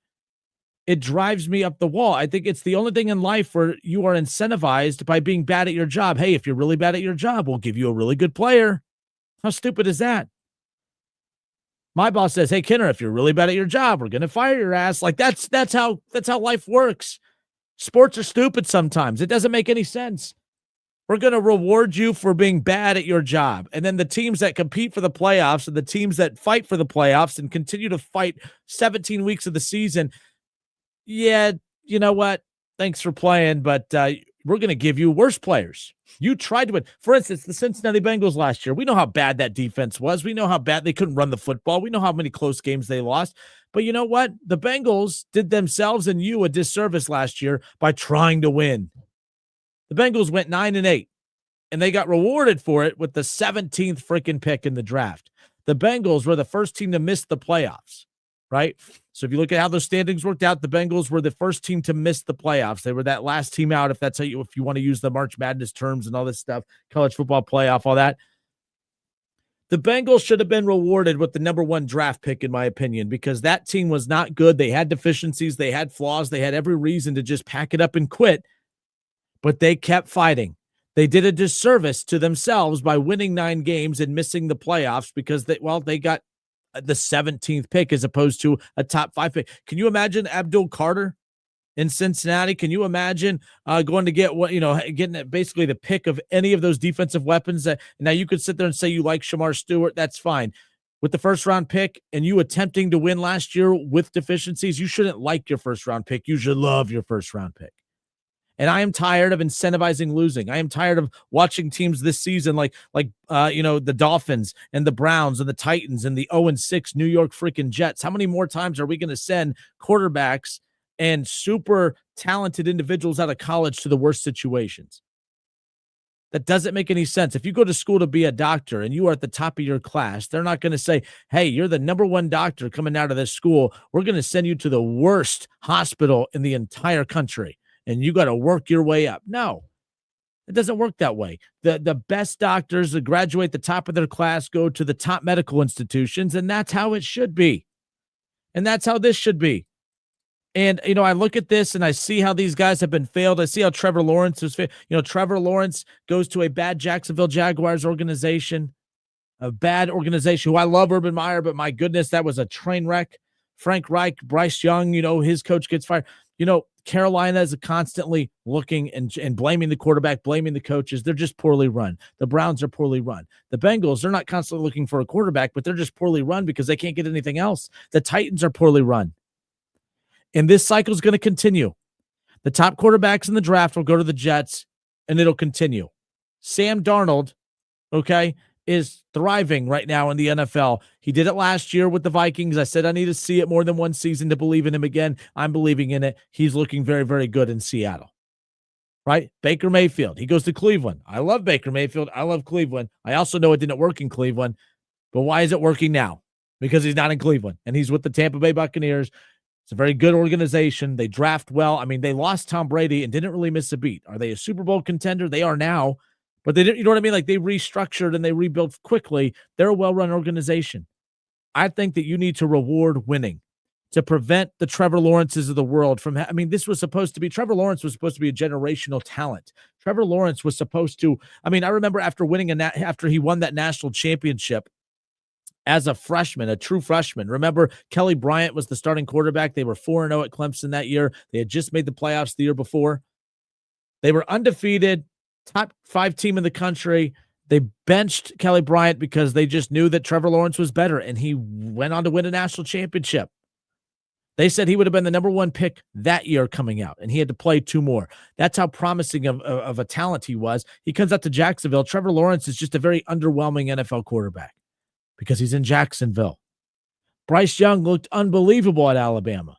It drives me up the wall. I think it's the only thing in life where you are incentivized by being bad at your job. Hey, if you're really bad at your job, we'll give you a really good player. How stupid is that? My boss says, hey, Kinner, if you're really bad at your job, we're going to fire your ass. Like that's how life works. Sports are stupid sometimes. It doesn't make any sense. We're going to reward you for being bad at your job. And then the teams that compete for the playoffs and the teams that fight for the playoffs and continue to fight 17 weeks of the season, yeah, you know what? Thanks for playing, but we're going to give you worse players. You tried to win. For instance, the Cincinnati Bengals last year. We know how bad that defense was. We know how bad they couldn't run the football. We know how many close games they lost. But you know what? The Bengals did themselves and you a disservice last year by trying to win. The Bengals went 9-8, and they got rewarded for it with the 17th freaking pick in the draft. The Bengals were the first team to miss the playoffs, right? So if you look at how those standings worked out, the Bengals were the first team to miss the playoffs. They were that last team out, if that's how if you want to use the March Madness terms and all this stuff, college football playoff, all that. The Bengals should have been rewarded with the number 1 draft pick, in my opinion, because that team was not good. They had deficiencies. They had flaws. They had every reason to just pack it up and quit. But they kept fighting. They did a disservice to themselves by winning 9 games and missing the playoffs because they got the 17th pick as opposed to a top 5 pick. Can you imagine Abdul Carter in Cincinnati? Can you imagine going to get getting basically the pick of any of those defensive weapons? Now you could sit there and say you like Shamar Stewart. That's fine. With the first round pick and you attempting to win last year with deficiencies, you shouldn't like your first round pick. You should love your first round pick. And I am tired of incentivizing losing. I am tired of watching teams this season like the Dolphins and the Browns and the Titans and the 0-6 New York freaking Jets. How many more times are we going to send quarterbacks and super talented individuals out of college to the worst situations? That doesn't make any sense. If you go to school to be a doctor and you are at the top of your class, they're not going to say, hey, you're the number 1 doctor coming out of this school. We're going to send you to the worst hospital in the entire country, and you got to work your way up. No, it doesn't work that way. The best doctors that graduate the top of their class go to the top medical institutions, and that's how it should be. And that's how this should be. And, I look at this and I see how these guys have been failed. I see how Trevor Lawrence was failed. Trevor Lawrence goes to a bad Jacksonville Jaguars organization, a bad organization who I love Urban Meyer, but my goodness, that was a train wreck. Frank Reich, Bryce Young, his coach gets fired. Carolina is constantly looking and blaming the quarterback, blaming the coaches. They're just poorly run. The Browns are poorly run. The Bengals, they're not constantly looking for a quarterback, but they're just poorly run because they can't get anything else. The Titans are poorly run. And this cycle is going to continue. The top quarterbacks in the draft will go to the Jets, and it'll continue. Sam Darnold, is thriving right now in the NFL. He did it last year with the Vikings. I said I need to see it more than one season to believe in him again. I'm believing in it. He's looking very, very good in Seattle. Right? Baker Mayfield. He goes to Cleveland. I love Baker Mayfield. I love Cleveland. I also know it didn't work in Cleveland, but why is it working now? Because he's not in Cleveland, and he's with the Tampa Bay Buccaneers. It's a very good organization. They draft well. I mean, they lost Tom Brady and didn't really miss a beat. Are they a Super Bowl contender? They are now. But they didn't, you know what I mean? Like they restructured and they rebuilt quickly. They're a well-run organization. I think that you need to reward winning to prevent the Trevor Lawrences of the world from, Trevor Lawrence was supposed to be a generational talent. Trevor Lawrence was supposed to, I remember after he won that national championship as a freshman, a true freshman. Remember, Kelly Bryant was the starting quarterback. They were 4-0 at Clemson that year. They had just made the playoffs the year before. They were undefeated. Top 5 team in the country. They benched Kelly Bryant because they just knew that Trevor Lawrence was better, and he went on to win a national championship. They said he would have been the number 1 pick that year coming out, and he had to play 2 more. That's how promising of a talent he was. He comes out to Jacksonville. Trevor Lawrence is just a very underwhelming NFL quarterback because he's in Jacksonville. Bryce Young looked unbelievable at Alabama.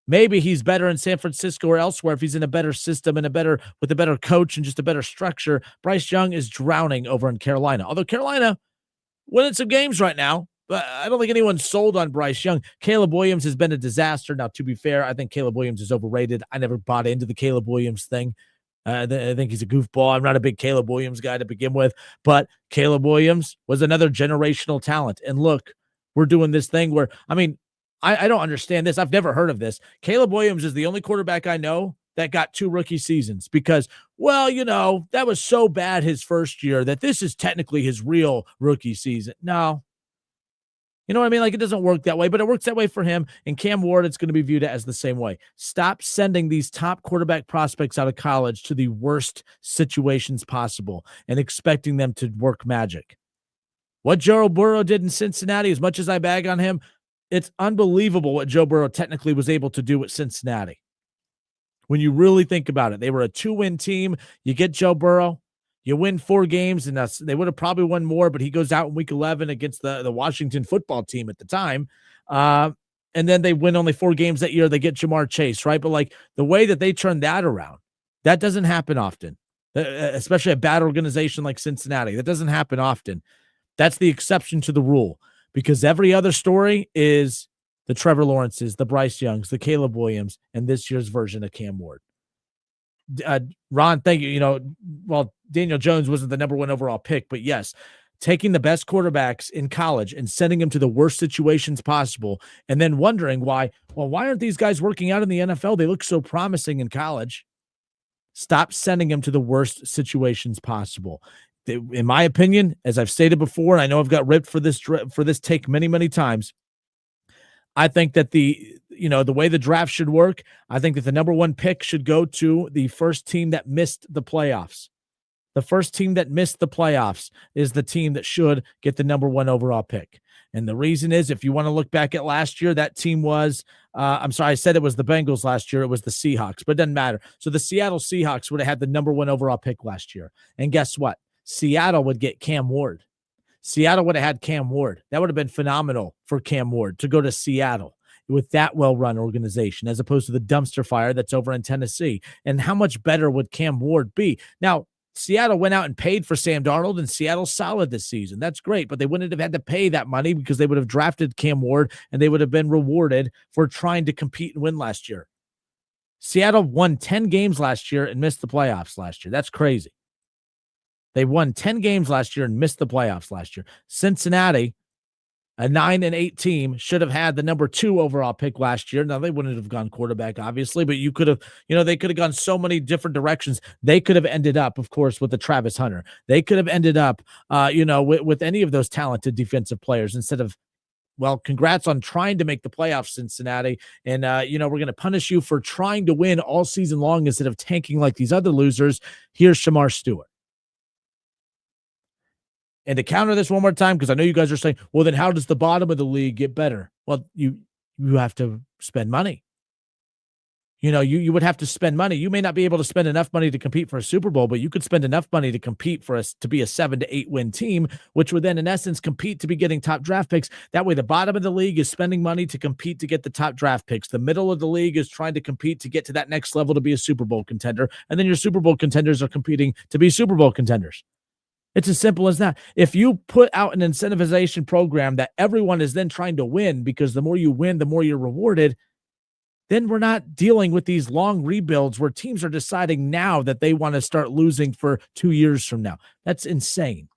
Maybe he's better in San Francisco or elsewhere if he's in a better system and with a better coach and just a better structure. Bryce Young is drowning over in Carolina. Although Carolina winning some games right now, but I don't think anyone's sold on Bryce Young. Caleb Williams has been a disaster. Now, to be fair, I think Caleb Williams is overrated. I never bought into the Caleb Williams thing. I think he's a goofball. I'm not a big Caleb Williams guy to begin with, but Caleb Williams was another generational talent. And look, we're doing this thing where, I don't understand this. I've never heard of this. Caleb Williams is the only quarterback I know that got 2 rookie seasons because, that was so bad his first year that this is technically his real rookie season. No, You know what I mean? Like, it doesn't work that way, but it works that way for him. And Cam Ward, it's going to be viewed as the same way. Stop sending these top quarterback prospects out of college to the worst situations possible and expecting them to work magic. What Joe Burrow did in Cincinnati, as much as I bag on him, it's unbelievable what Joe Burrow technically was able to do at Cincinnati. When you really think about it, they were a 2-win team. You get Joe Burrow, you win 4 games, and they would have probably won more, but he goes out in week 11 against the Washington football team at the time. And then they win only 4 games that year. They get Jamar Chase, right? But like the way that they turned that around, that doesn't happen often, especially a bad organization like Cincinnati. That doesn't happen often. That's the exception to the rule, because every other story is the Trevor Lawrences, the Bryce Youngs, the Caleb Williams, and this year's version of Cam Ward. Ron, thank you. Well, Daniel Jones wasn't the number 1 overall pick, but yes, taking the best quarterbacks in college and sending them to the worst situations possible, and then wondering why aren't these guys working out in the NFL? They look so promising in college. Stop sending them to the worst situations possible. In my opinion, as I've stated before, and I know I've got ripped for this take many, many times, I think that the way the draft should work, I think that the number 1 pick should go to the first team that missed the playoffs. The first team that missed the playoffs is the team that should get the number 1 overall pick. And the reason is, if you want to look back at last year, that team was, I said it was the Bengals last year. It was the Seahawks, but it doesn't matter. So the Seattle Seahawks would have had the number 1 overall pick last year. And guess what? Seattle would get Cam Ward. Seattle would have had Cam Ward. That would have been phenomenal for Cam Ward to go to Seattle with that well-run organization, as opposed to the dumpster fire that's over in Tennessee. And how much better would Cam Ward be? Now, Seattle went out and paid for Sam Darnold, and Seattle's solid this season. That's great, but they wouldn't have had to pay that money because they would have drafted Cam Ward, and they would have been rewarded for trying to compete and win last year. Seattle won 10 games last year and missed the playoffs last year. That's crazy. They won 10 games last year and missed the playoffs last year. Cincinnati, a 9-8 team, should have had the number 2 overall pick last year. Now, they wouldn't have gone quarterback, obviously, but you could have, they could have gone so many different directions. They could have ended up, of course, with the Travis Hunter. They could have ended up, with any of those talented defensive players instead of, well, congrats on trying to make the playoffs, Cincinnati. And, we're going to punish you for trying to win all season long instead of tanking like these other losers. Here's Shamar Stewart. And to counter this one more time, because I know you guys are saying, well, then how does the bottom of the league get better? Well, you have to spend money. You would have to spend money. You may not be able to spend enough money to compete for a Super Bowl, but you could spend enough money to compete for us to be a 7 to 8 win team, which would then in essence compete to be getting top draft picks. That way, the bottom of the league is spending money to compete to get the top draft picks. The middle of the league is trying to compete to get to that next level to be a Super Bowl contender. And then your Super Bowl contenders are competing to be Super Bowl contenders. It's as simple as that. If you put out an incentivization program that everyone is then trying to win, because the more you win, the more you're rewarded, then we're not dealing with these long rebuilds where teams are deciding now that they want to start losing for 2 years from now. That's insane.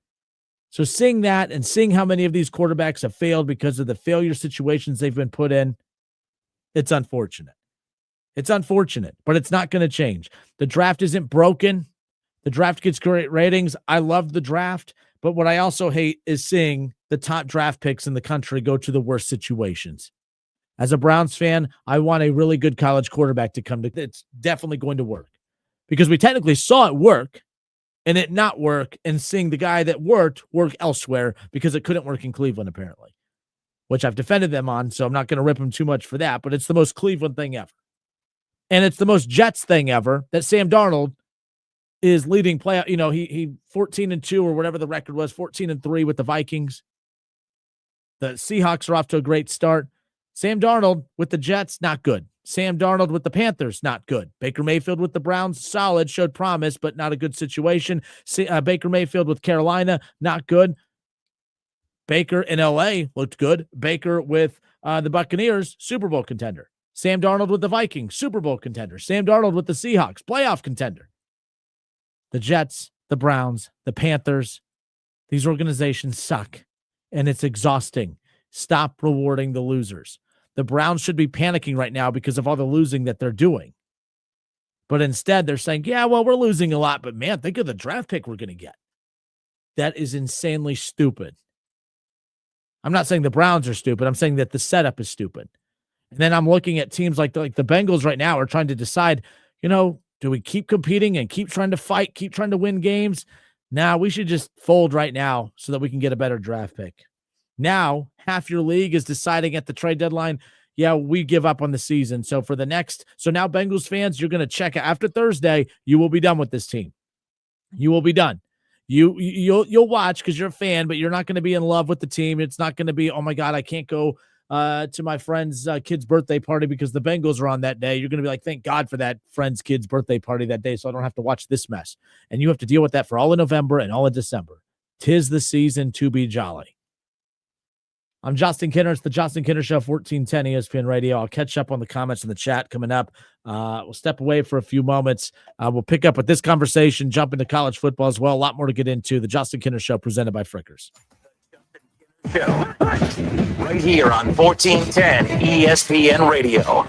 So seeing that and seeing how many of these quarterbacks have failed because of the failure situations they've been put in, it's unfortunate. It's unfortunate, but it's not going to change. The draft isn't broken. The draft gets great ratings. I love the draft, but what I also hate is seeing the top draft picks in the country go to the worst situations. As a Browns fan, I want a really good college quarterback to come to. It's definitely going to work because we technically saw it work and it not work, and seeing the guy that work elsewhere because it couldn't work in Cleveland, apparently, which I've defended them on, so I'm not going to rip them too much for that, but it's the most Cleveland thing ever. And it's the most Jets thing ever that Sam Darnold is leading play. He 14-2 or whatever the record was, 14-3 with the Vikings. The Seahawks are off to a great start. Sam Darnold with the Jets, not good. Sam Darnold with the Panthers, not good. Baker Mayfield with the Browns, solid, showed promise, but not a good situation. Baker Mayfield with Carolina, not good. Baker in LA looked good. Baker with the Buccaneers, Super Bowl contender. Sam Darnold with the Vikings, Super Bowl contender. Sam Darnold with the Seahawks, playoff contender. The Jets, the Browns, the Panthers, these organizations suck, and it's exhausting. Stop rewarding the losers. The Browns should be panicking right now because of all the losing that they're doing. But instead, they're saying, yeah, well, we're losing a lot, but man, think of the draft pick we're going to get. That is insanely stupid. I'm not saying the Browns are stupid. I'm saying that the setup is stupid. And then I'm looking at teams like the Bengals right now are trying to decide, do we keep competing and keep trying to fight, keep trying to win games? Now we should just fold right now so that we can get a better draft pick. Now, half your league is deciding at the trade deadline, yeah, we give up on the season. So now Bengals fans, you're going to check after Thursday, you will be done with this team. You will be done. You'll watch because you're a fan, but you're not going to be in love with the team. It's not going to be, oh my God, I can't go to my friend's kid's birthday party because the Bengals are on that day. You're going to be like, thank God for that friend's kid's birthday party that day, so I don't have to watch this mess. And you have to deal with that for all of November and all of December. 'Tis the season to be jolly. I'm Justin Kinner. It's the Justin Kinner Show, 1410 ESPN Radio. I'll catch up on the comments in the chat coming up. We'll step away for a few moments. We'll pick up with this conversation, jump into college football as well. A lot more to get into. The Justin Kinner Show presented by Frickers. Show right here on 1410 ESPN Radio.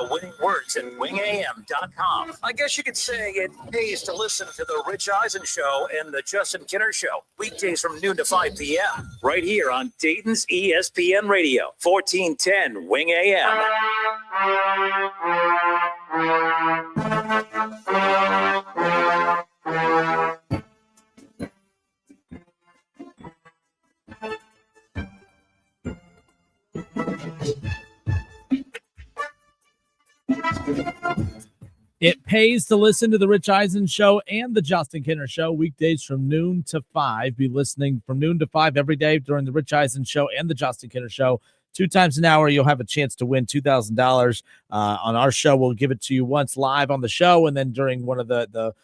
The winning words at wingam.com. I guess you could say it pays to listen to the Rich Eisen Show and the Justin Kinner Show. Weekdays from noon to 5 p.m. right here on Dayton's ESPN Radio, 1410 Wing AM. It pays to listen to the Rich Eisen Show and the Justin Kinner Show weekdays from noon to 5. Be listening from noon to 5 every day during the Rich Eisen Show and the Justin Kinner Show. 2 times an hour, you'll have a chance to win $2,000 on our show. We'll give it to you once live on the show, and then during one of the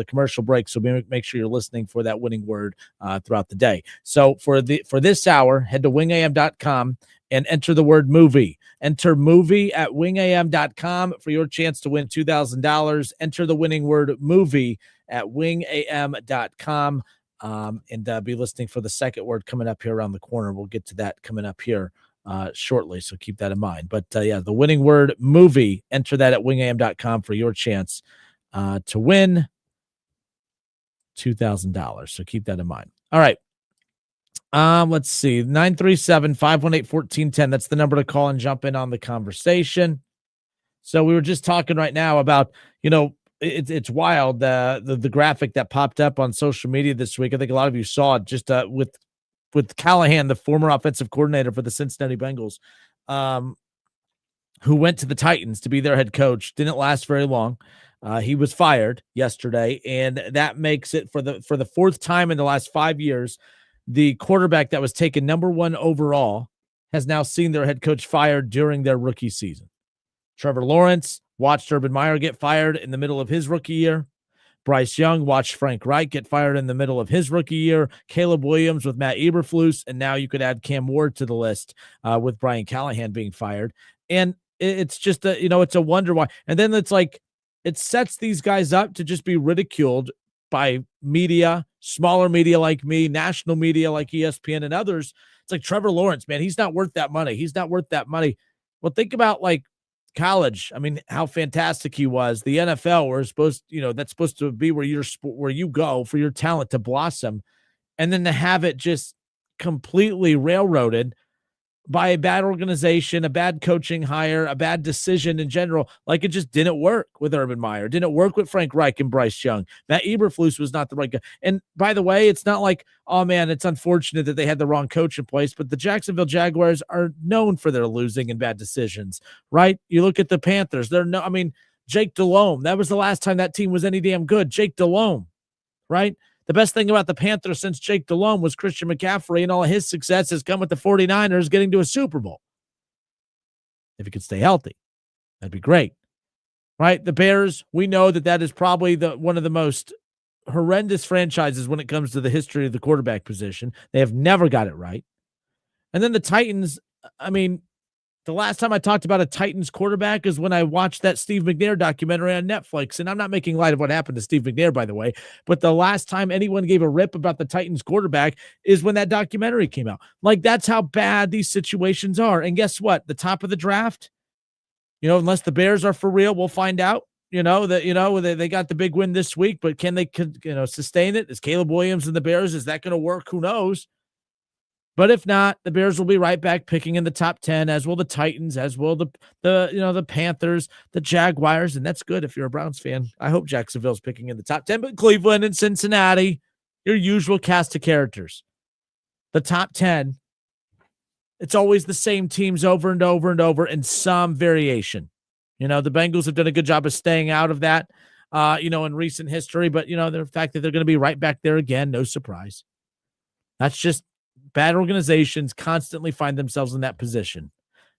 commercial breaks. So make sure you're listening for that winning word throughout the day. So for this hour, head to wingam.com and enter the word movie. Enter movie at wingam.com for your chance to win $2,000. Enter the winning word movie at wingam.com and be listening for the second word coming up here around the corner. We'll get to that coming up here shortly, so keep that in mind. But the winning word movie, enter that at wingam.com for your chance to win $2,000. So keep that in mind. All right. Let's see. 937-518-1410. That's the number to call and jump in on the conversation. So we were just talking right now about, it's wild. The graphic that popped up on social media this week. I think a lot of you saw it just with Callahan, the former offensive coordinator for the Cincinnati Bengals, who went to the Titans to be their head coach. Didn't last very long. He was fired yesterday, and that makes it for the fourth time in the last 5 years, the quarterback that was taken number 1 overall has now seen their head coach fired during their rookie season. Trevor Lawrence watched Urban Meyer get fired in the middle of his rookie year. Bryce Young watched Frank Reich get fired in the middle of his rookie year. Caleb Williams with Matt Eberflus, and now you could add Cam Ward to the list with Brian Callahan being fired. And it's just it's a wonder why. And then it's like it sets these guys up to just be ridiculed by media, smaller media like me, national media like ESPN and others. It's like Trevor Lawrence, man, he's not worth that money. He's not worth that money. Well, think about like college. I mean, how fantastic he was. The NFL, that's supposed to be where you go for your talent to blossom, and then to have it just completely railroaded by a bad organization, a bad coaching hire, a bad decision in general. Like, it just didn't work with Urban Meyer. Didn't work with Frank Reich and Bryce Young. Matt Eberflus was not the right guy. And by the way, it's not like, oh man, it's unfortunate that they had the wrong coach in place, but the Jacksonville Jaguars are known for their losing and bad decisions, right? You look at the Panthers. Jake Delhomme, that was the last time that team was any damn good. Jake Delhomme, right? The best thing about the Panthers since Jake Delhomme was Christian McCaffrey, and all of his success has come with the 49ers getting to a Super Bowl. If he could stay healthy, that'd be great, right? The Bears, we know that is probably one of the most horrendous franchises when it comes to the history of the quarterback position. They have never got it right. And then the Titans, the last time I talked about a Titans quarterback is when I watched that Steve McNair documentary on Netflix. And I'm not making light of what happened to Steve McNair, by the way, but the last time anyone gave a rip about the Titans quarterback is when that documentary came out. Like, that's how bad these situations are. And guess what? The top of the draft, unless the Bears are for real, we'll find out. They got the big win this week, but can they sustain it? Is Caleb Williams and the Bears, is that going to work? Who knows? But if not, the Bears will be right back picking in the top 10, as will the Titans, as will the Panthers, the Jaguars, and that's good if you're a Browns fan. I hope Jacksonville's picking in the top 10, but Cleveland and Cincinnati, your usual cast of characters. The top 10, it's always the same teams over and over and over in some variation. The Bengals have done a good job of staying out of that, in recent history, but, the fact that they're going to be right back there again, no surprise. That's just bad organizations constantly find themselves in that position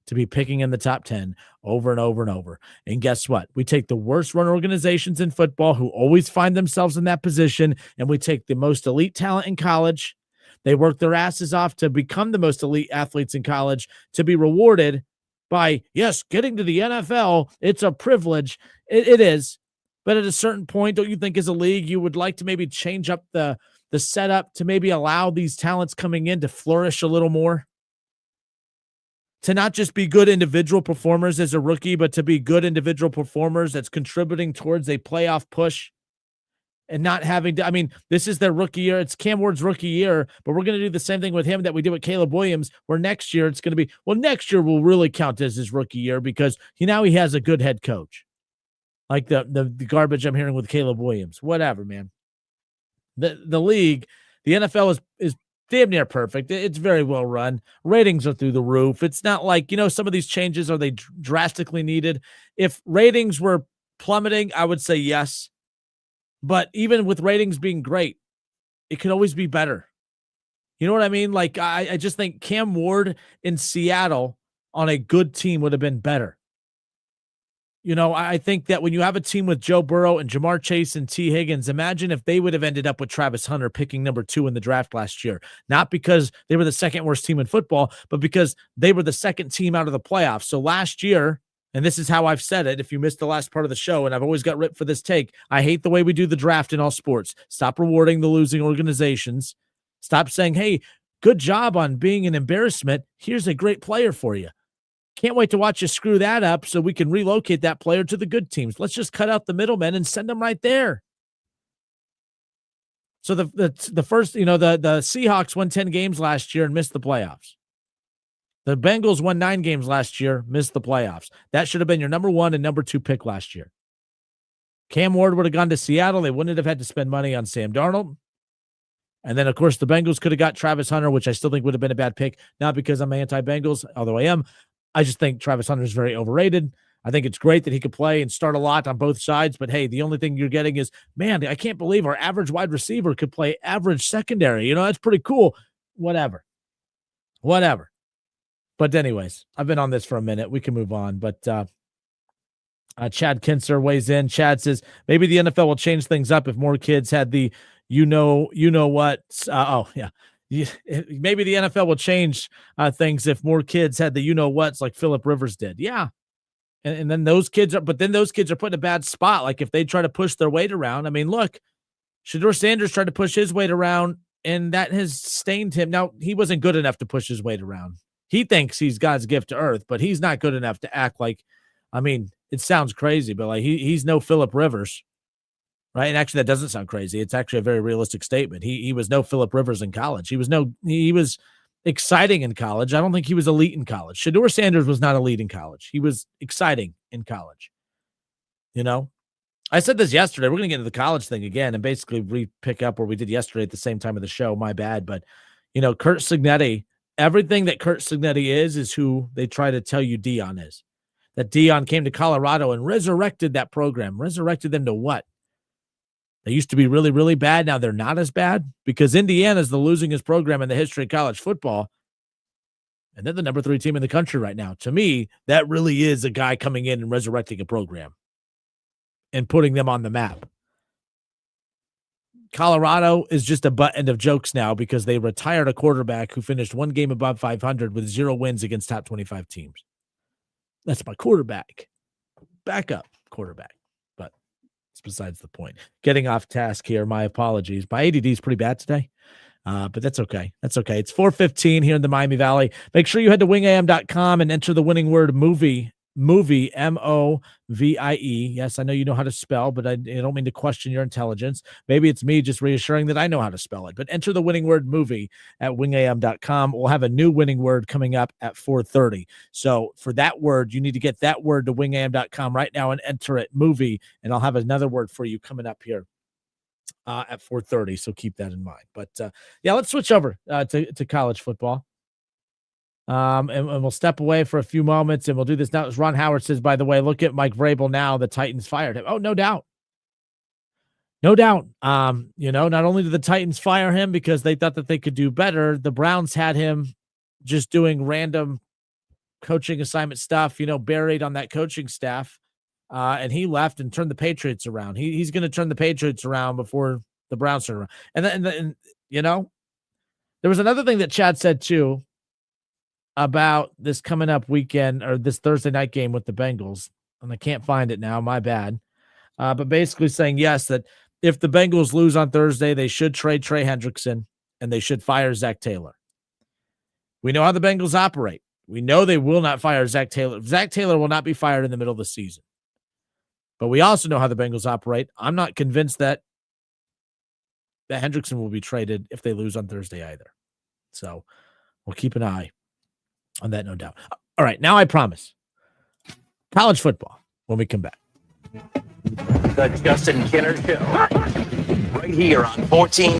to be picking in the top 10 over and over and over. And guess what? We take the worst run organizations in football who always find themselves in that position, and we take the most elite talent in college. They work their asses off to become the most elite athletes in college, to be rewarded by, yes, getting to the NFL. It's a privilege. It is. But at a certain point, don't you think as a league, you would like to maybe change up the setup to maybe allow these talents coming in to flourish a little more? to not just be good individual performers as a rookie, but to be good individual performers that's contributing towards a playoff push and not having to, I mean, this is their rookie year. It's Cam Ward's rookie year, but we're going to do the same thing with him that we did with Caleb Williams, where next year it's going to be, well, next year will really count as his rookie year because he has a good head coach. Like the garbage I'm hearing with Caleb Williams. Whatever, man. The league, the NFL is damn near perfect. It's very well run. Ratings are through the roof. It's not like, some of these changes, are they drastically needed? If ratings were plummeting, I would say yes. But even with ratings being great, it could always be better. You know what I mean? Like, I just think Cam Ward in Seattle on a good team would have been better. I think that when you have a team with Joe Burrow and Jamar Chase and T. Higgins, imagine if they would have ended up with Travis Hunter picking number 2 in the draft last year. Not because they were the second worst team in football, but because they were the second team out of the playoffs. So last year, and this is how I've said it, if you missed the last part of the show, and I've always got ripped for this take, I hate the way we do the draft in all sports. Stop rewarding the losing organizations. Stop saying, hey, good job on being an embarrassment. Here's a great player for you. Can't wait to watch you screw that up so we can relocate that player to the good teams. Let's just cut out the middlemen and send them right there. So the first, the Seahawks won 10 games last year and missed the playoffs. The Bengals won 9 games last year, missed the playoffs. That should have been your number 1 and number 2 pick last year. Cam Ward would have gone to Seattle. They wouldn't have had to spend money on Sam Darnold. And then, of course, the Bengals could have got Travis Hunter, which I still think would have been a bad pick. Not because I'm anti-Bengals, although I am. I just think Travis Hunter is very overrated. I think it's great that he could play and start a lot on both sides. But, hey, the only thing you're getting is, man, I can't believe our average wide receiver could play average secondary. That's pretty cool. Whatever. But anyways, I've been on this for a minute. We can move on. But Chad Kinser weighs in. Chad says, maybe the NFL will change things up if more kids had the what. Maybe the NFL will change things if more kids had the what's like Phillip Rivers did. Yeah. And then those kids are put in a bad spot. Like if they try to push their weight around. I mean, look, Shedeur Sanders tried to push his weight around and that has stained him. Now, he wasn't good enough to push his weight around. He thinks he's God's gift to earth, but he's not good enough to act like, it sounds crazy, but like he's no Phillip Rivers, right? And actually that doesn't sound crazy. It's actually a very realistic statement. He was no Phillip Rivers in college. He was exciting in college. I don't think he was elite in college. Shedeur Sanders was not elite in college. He was exciting in college. I said this yesterday. We're going to get into the college thing again and basically pick up where we did yesterday at the same time of the show. My bad. But, Curt Cignetti, everything that Curt Cignetti is who they try to tell you Deion is. That Deion came to Colorado and resurrected that program. Resurrected them to what? They used to be really, really bad. Now they're not as bad because Indiana is the losingest program in the history of college football. And they're the number 3 team in the country right now. To me, that really is a guy coming in and resurrecting a program and putting them on the map. Colorado is just a butt end of jokes now because they retired a quarterback who finished 1 game above 500 with 0 wins against top 25 teams. That's my quarterback. Backup quarterback. But it's besides the point. Getting off task here. My apologies. My ADD is pretty bad today. But that's okay. That's okay. It's 4:15 here in the Miami Valley. Make sure you head to wingam.com and enter the winning word movie, M-O-V-I-E. Yes, I know you know how to spell, but I don't mean to question your intelligence. Maybe it's me just reassuring that I know how to spell it. But enter the winning word movie at wingam.com. We'll have a new winning word coming up at 4:30. So for that word, you need to get that word to wingam.com right now and enter it movie. And I'll have another word for you coming up here at 4:30. So keep that in mind. But let's switch over to college football. And we'll step away for a few moments and we'll do this now. As Ron Howard says, by the way, look at Mike Vrabel now. The Titans fired him. Oh, no doubt. No doubt. Not only did the Titans fire him because they thought that they could do better, the Browns had him just doing random coaching assignment stuff, buried on that coaching staff. And he left and turned the Patriots around. He's going to turn the Patriots around before the Browns turn around. And there was another thing that Chad said too about this coming up weekend or this Thursday night game with the Bengals. And I can't find it now. My bad. But basically saying, yes, that if the Bengals lose on Thursday, they should trade Trey Hendrickson and they should fire Zach Taylor. We know how the Bengals operate. We know they will not fire Zach Taylor. Zach Taylor will not be fired in the middle of the season. But we also know how the Bengals operate. I'm not convinced that Hendrickson will be traded if they lose on Thursday either. So we'll keep an eye on that, no doubt. All right, now I promise. College football when we come back. The Justin Kinner Show. Right here on 14.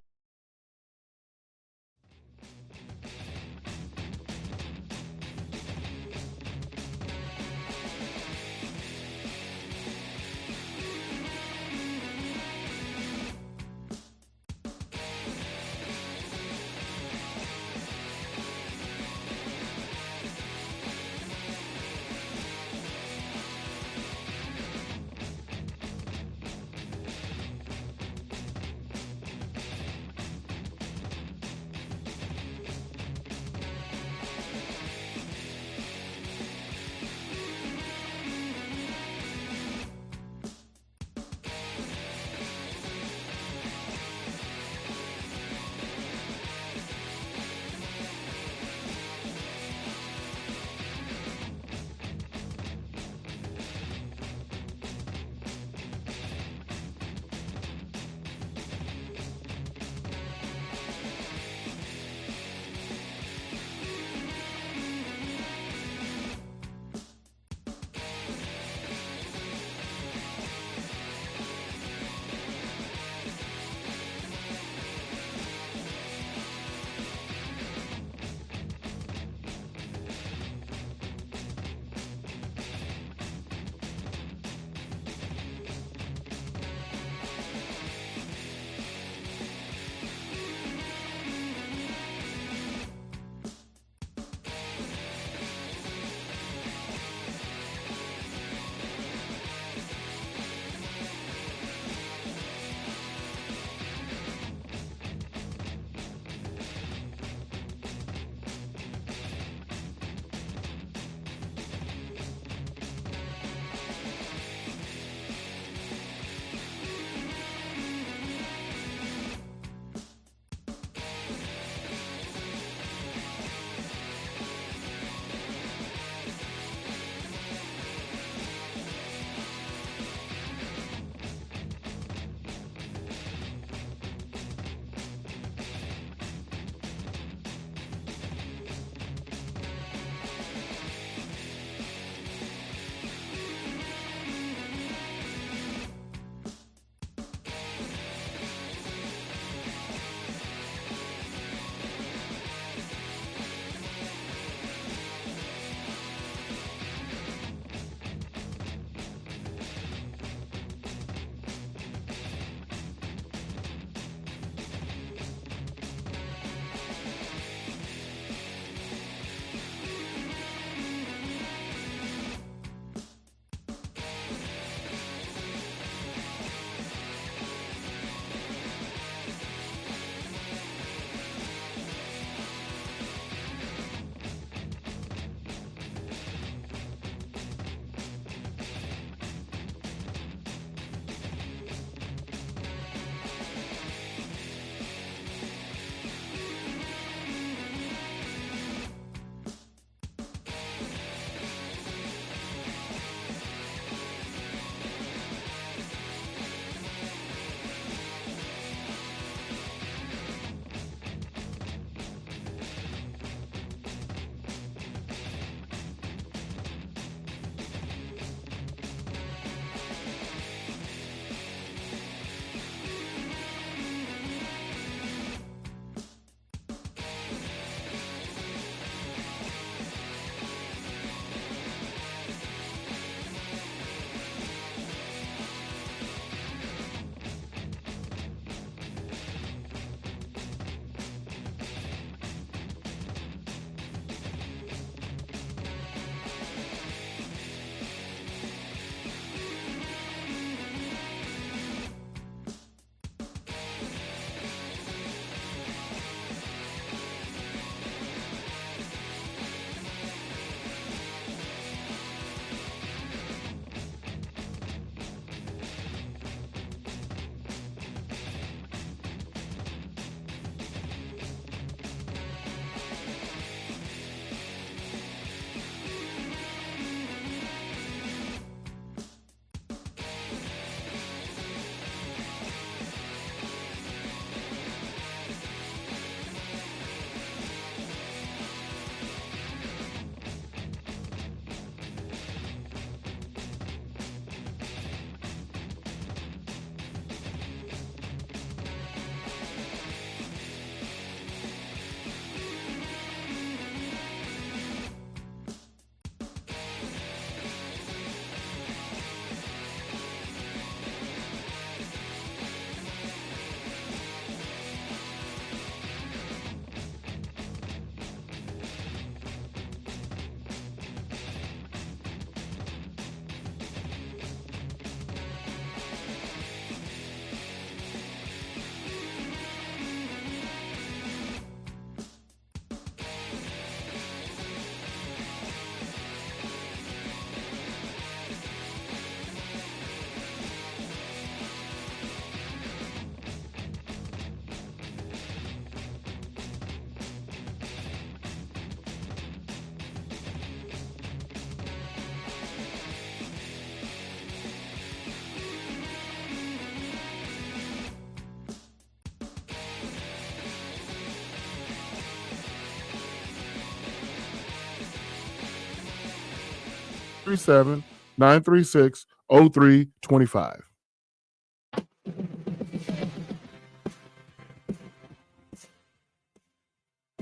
837-936-0325.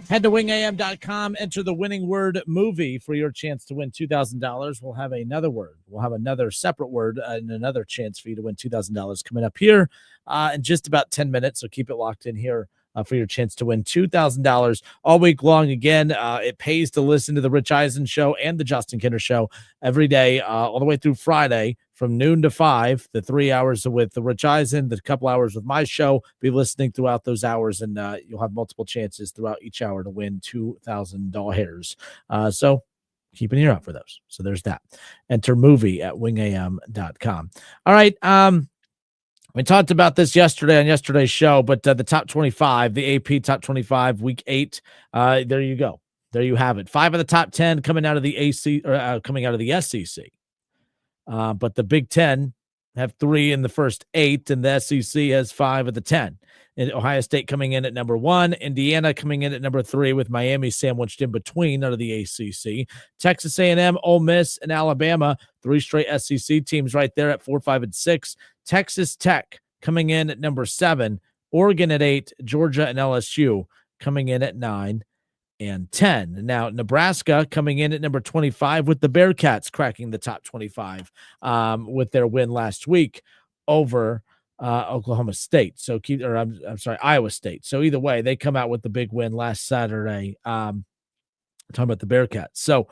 Head to wingam.com, enter the winning word movie for your chance to win $2,000. We'll have another word. We'll have another separate word and another chance for you to win $2,000 coming up here in just about 10 minutes. So keep it locked in here for your chance to win $2,000 all week long. Again, it pays to listen to the Rich Eisen Show and the Justin Kinner Show every day, all the way through Friday from noon to 5, the 3 hours with the Rich Eisen, the couple hours with my show. Be listening throughout those hours, and you'll have multiple chances throughout each hour to win $2,000. So keep an ear out for those. So there's that. Enter movie at wingam.com. All right. We talked about this yesterday on yesterday's show, but the top 25, the AP top 25, week 8, there you go. There you have it. 5 of the top 10 coming out of the AC or coming out of the SEC. But the Big Ten have 3 in the first 8, and the SEC has 5 of the 10. And Ohio State coming in at number 1, Indiana coming in at number 3, with Miami sandwiched in between out of the ACC. Texas A&M, Ole Miss, and Alabama, 3 straight SEC teams right there at 4, 5, and 6. Texas Tech coming in at number 7, Oregon at 8, Georgia and LSU coming in at 9 and 10. Now, Nebraska coming in at number 25, with the Bearcats cracking the top 25 with their win last week over Oklahoma State. So I'm sorry, Iowa State. So either way, they come out with the big win last Saturday. Talking about the Bearcats. So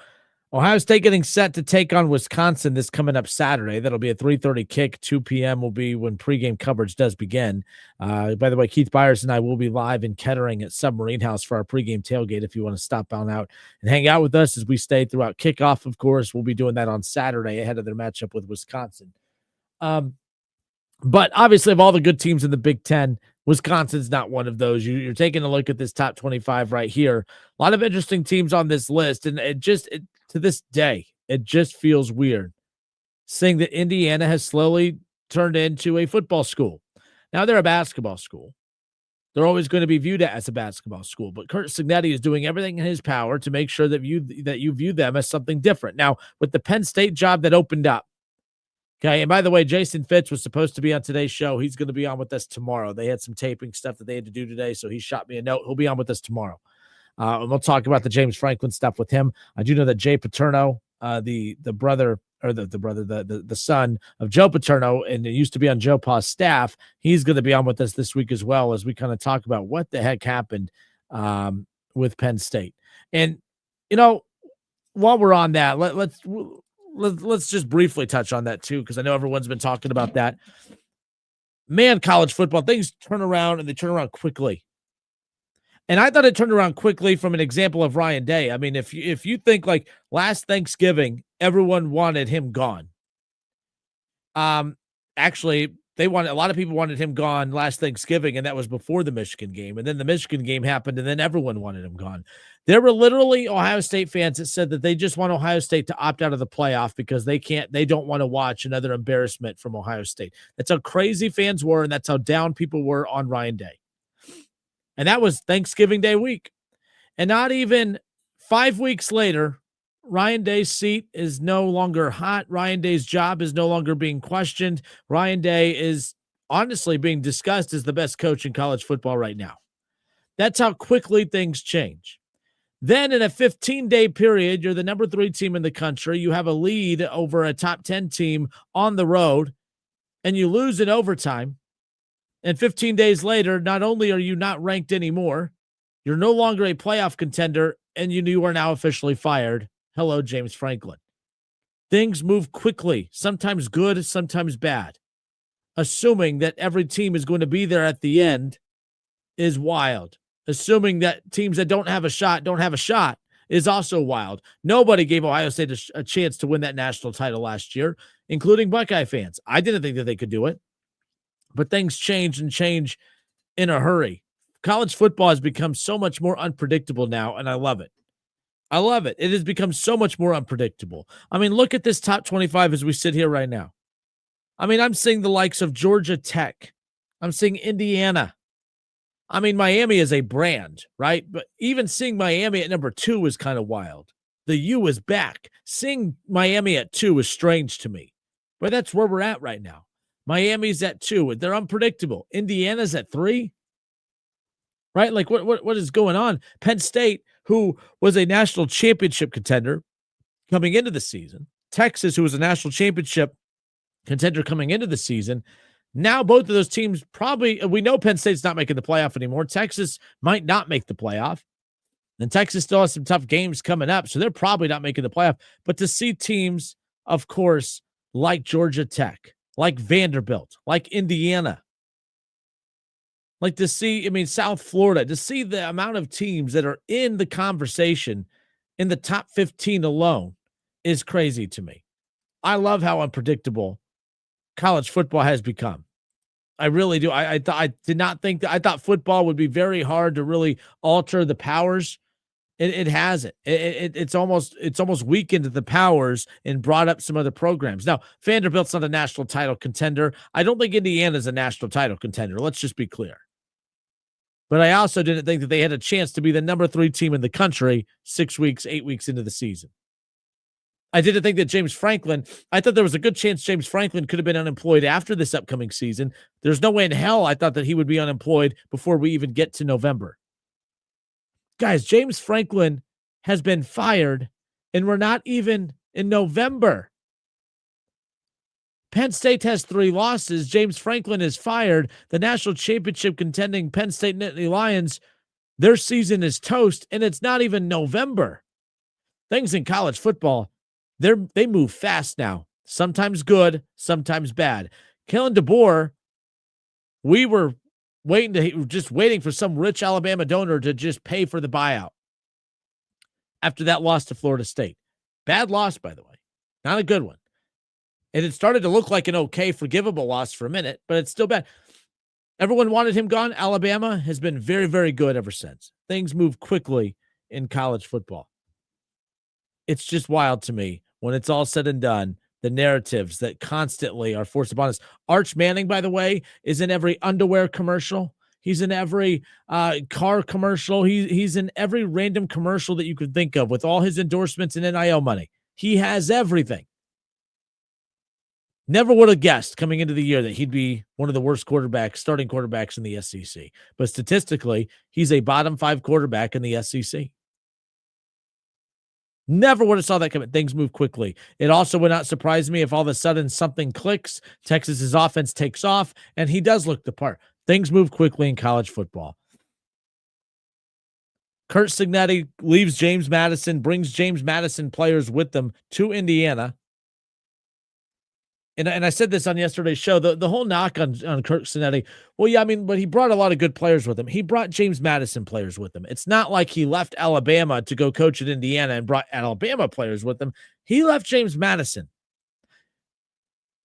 Ohio State getting set to take on Wisconsin this coming up Saturday. That'll be a 3:30 kick. 2 p.m. will be when pregame coverage does begin. By the way, Keith Byers and I will be live in Kettering at Submarine House for our pregame tailgate if you want to stop on out and hang out with us as we stay throughout kickoff. Of course, we'll be doing that on Saturday ahead of their matchup with Wisconsin. But obviously, of all the good teams in the Big Ten, Wisconsin's not one of those. You're taking a look at this top 25 right here. A lot of interesting teams on this list, and to this day, it just feels weird seeing that Indiana has slowly turned into a football school. Now they're a basketball school. They're always going to be viewed as a basketball school, but Kurt Cignetti is doing everything in his power to make sure that you view them as something different. Now, with the Penn State job that opened up, okay, and by the way, Jason Fitz was supposed to be on today's show. He's going to be on with us tomorrow. They had some taping stuff that they had to do today, so he shot me a note. He'll be on with us tomorrow. And we'll talk about the James Franklin stuff with him. I do know that Jay Paterno, the brother or the son of Joe Paterno, and it used to be on Joe Pa's staff. He's going to be on with us this week as well, as we kind of talk about what the heck happened with Penn State. And while we're on that, let's just briefly touch on that too, because I know everyone's been talking about that. Man, college football, things turn around, and they turn around quickly. And I thought it turned around quickly from an example of Ryan Day. I mean, if you think like last Thanksgiving, everyone wanted him gone. Actually, a lot of people wanted him gone last Thanksgiving, and that was before the Michigan game. And then the Michigan game happened, and then everyone wanted him gone. There were literally Ohio State fans that said that they just want Ohio State to opt out of the playoff because they don't want to watch another embarrassment from Ohio State. That's how crazy fans were, and that's how down people were on Ryan Day. And that was Thanksgiving Day week. And not even 5 weeks later, Ryan Day's seat is no longer hot. Ryan Day's job is no longer being questioned. Ryan Day is honestly being discussed as the best coach in college football right now. That's how quickly things change. Then in a 15-day period, you're the number 3 team in the country. You have a lead over a top 10 team on the road, and you lose in overtime. And 15 days later, not only are you not ranked anymore, you're no longer a playoff contender, and you are now officially fired. Hello, James Franklin. Things move quickly, sometimes good, sometimes bad. Assuming that every team is going to be there at the end is wild. Assuming that teams that don't have a shot is also wild. Nobody gave Ohio State a chance to win that national title last year, including Buckeye fans. I didn't think that they could do it. But things change in a hurry. College football has become so much more unpredictable now, and I love it. I love it. It has become so much more unpredictable. I mean, look at this top 25 as we sit here right now. I mean, I'm seeing the likes of Georgia Tech. I'm seeing Indiana. I mean, Miami is a brand, right? But even seeing Miami at number 2 is kind of wild. The U is back. Seeing Miami at 2 is strange to me, but that's where we're at right now. Miami's at 2. They're unpredictable. Indiana's at 3. Right? Like what is going on? Penn State, who was a national championship contender coming into the season. Texas, who was a national championship contender coming into the season. Now both of those teams probably, we know Penn State's not making the playoff anymore. Texas might not make the playoff. And Texas still has some tough games coming up, so they're probably not making the playoff. But to see teams, of course, like Georgia Tech, like Vanderbilt, like Indiana, like to see, South Florida, to see the amount of teams that are in the conversation in the top 15 alone is crazy to me. I love how unpredictable college football has become. I really do. I did not think that. I thought football would be very hard to really alter the powers. It hasn't. It's almost weakened the powers and brought up some other programs. Now, Vanderbilt's not a national title contender. I don't think Indiana's a national title contender. Let's just be clear. But I also didn't think that they had a chance to be the number 3 team in the country 8 weeks into the season. I didn't think that I thought there was a good chance James Franklin could have been unemployed after this upcoming season. There's no way in hell I thought that he would be unemployed before we even get to November. Guys, James Franklin has been fired, and we're not even in November. Penn State has 3 losses. James Franklin is fired. The national championship contending Penn State Nittany Lions, their season is toast, and it's not even November. Things in college football, they move fast now. Sometimes good, sometimes bad. Kalen DeBoer, we were waiting for some rich Alabama donor to just pay for the buyout after that loss to Florida State. Bad loss, by the way. Not a good one. And it started to look like an okay, forgivable loss for a minute, but it's still bad. Everyone wanted him gone. Alabama has been very, very good ever since. Things move quickly in college football. It's just wild to me when it's all said and done, the narratives that constantly are forced upon us. Arch Manning, by the way, is in every underwear commercial. He's in every car commercial. He's in every random commercial that you could think of with all his endorsements and NIL money. He has everything. Never would have guessed coming into the year that he'd be one of the worst starting quarterbacks in the SEC. But statistically, he's a bottom 5 quarterback in the SEC. Never would have saw that coming. Things move quickly. It also would not surprise me if all of a sudden something clicks, Texas's offense takes off, and he does look the part. Things move quickly in college football. Kurt Cignetti leaves James Madison, brings James Madison players with them to Indiana. And I said this on yesterday's show, the whole knock on Kirk Cignetti, well, yeah, but he brought a lot of good players with him. He brought James Madison players with him. It's not like he left Alabama to go coach at Indiana and brought Alabama players with him. He left James Madison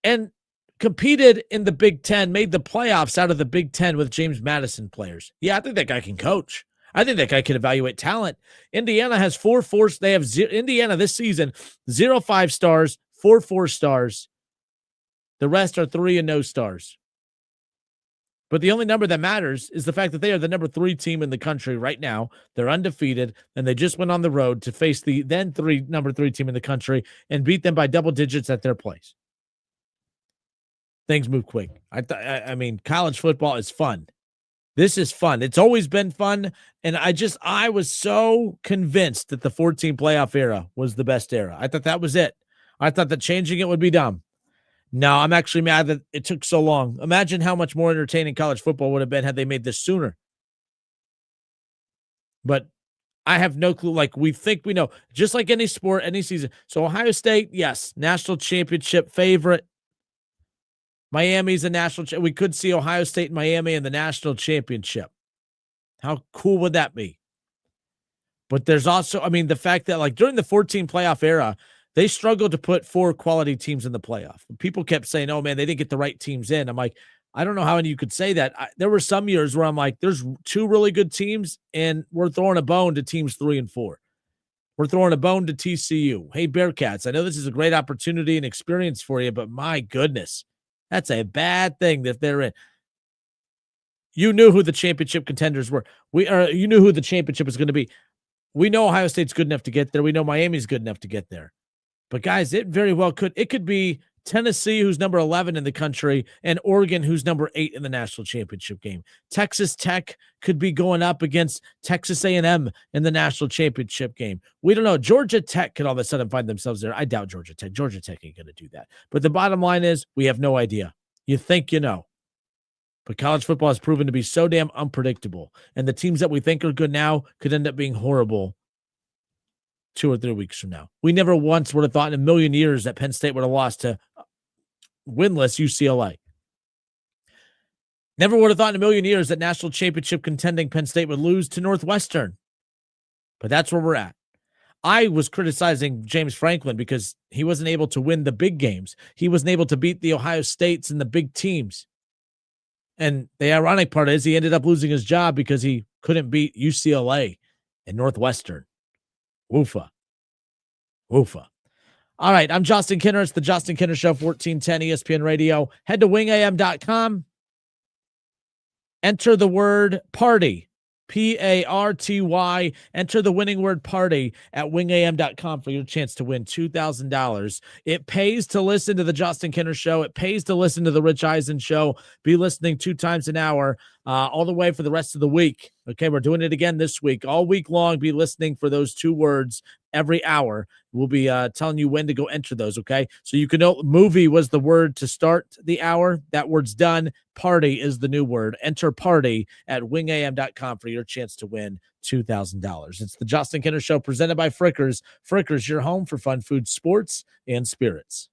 and competed in the Big Ten, made the playoffs out of the Big Ten with James Madison players. Yeah, I think that guy can coach. I think that guy can evaluate talent. Indiana has 4 4. They have Indiana this season, 0 5 stars, 4 4 stars. The rest are 3 and no stars. But the only number that matters is the fact that they are the number 3 team in the country right now. They're undefeated, and they just went on the road to face the then number 3 team in the country and beat them by double digits at their place. Things move quick. College football is fun. This is fun. It's always been fun, and I was so convinced that the 14 playoff era was the best era. I thought that was it. I thought that changing it would be dumb. No, I'm actually mad that it took so long. Imagine how much more entertaining college football would have been had they made this sooner. But I have no clue. Like, we think we know. Just like any sport, any season. So Ohio State, yes, national championship favorite. Miami's a national we could see Ohio State and Miami in the national championship. How cool would that be? But there's also, the fact that, like, during the 14 playoff era, they struggled to put 4 quality teams in the playoff. People kept saying, oh, man, they didn't get the right teams in. I'm like, I don't know how you could say that. There were some years where I'm like, there's 2 really good teams, and we're throwing a bone to teams 3 and 4. We're throwing a bone to TCU. Hey, Bearcats, I know this is a great opportunity and experience for you, but my goodness, that's a bad thing that they're in. You knew who the championship contenders were. You knew who the championship was going to be. We know Ohio State's good enough to get there. We know Miami's good enough to get there. But guys, it very well could. It could be Tennessee, who's number 11 in the country, and Oregon, who's number 8 in the national championship game. Texas Tech could be going up against Texas A&M in the national championship game. We don't know. Georgia Tech could all of a sudden find themselves there. I doubt Georgia Tech. Georgia Tech ain't going to do that. But the bottom line is we have no idea. You think you know. But college football has proven to be so damn unpredictable. And the teams that we think are good now could end up being horrible 2 or 3 weeks from now. We never once would have thought in a million years that Penn State would have lost to winless UCLA. Never would have thought in a million years that national championship contending Penn State would lose to Northwestern. But that's where we're at. I was criticizing James Franklin because he wasn't able to win the big games. He wasn't able to beat the Ohio States and the big teams. And the ironic part is he ended up losing his job because he couldn't beat UCLA and Northwestern. Woofa. Woofa. All right, I'm Justin Kinner. It's the Justin Kinner Show, 1410 ESPN Radio. Head to wingam.com. Enter the word party, Party. Enter the winning word party at wingam.com for your chance to win $2,000. It pays to listen to the Justin Kinner Show. It pays to listen to the Rich Eisen Show. Be listening 2 times an hour all the way for the rest of the week. Okay, we're doing it again this week. All week long, be listening for those 2 words every hour. We'll be telling you when to go enter those, okay? So you can know movie was the word to start the hour. That word's done. Party is the new word. Enter party at wingam.com for your chance to win $2,000. It's the Justin Kinner Show presented by Frickers. Frickers, your home for fun food, sports, and spirits.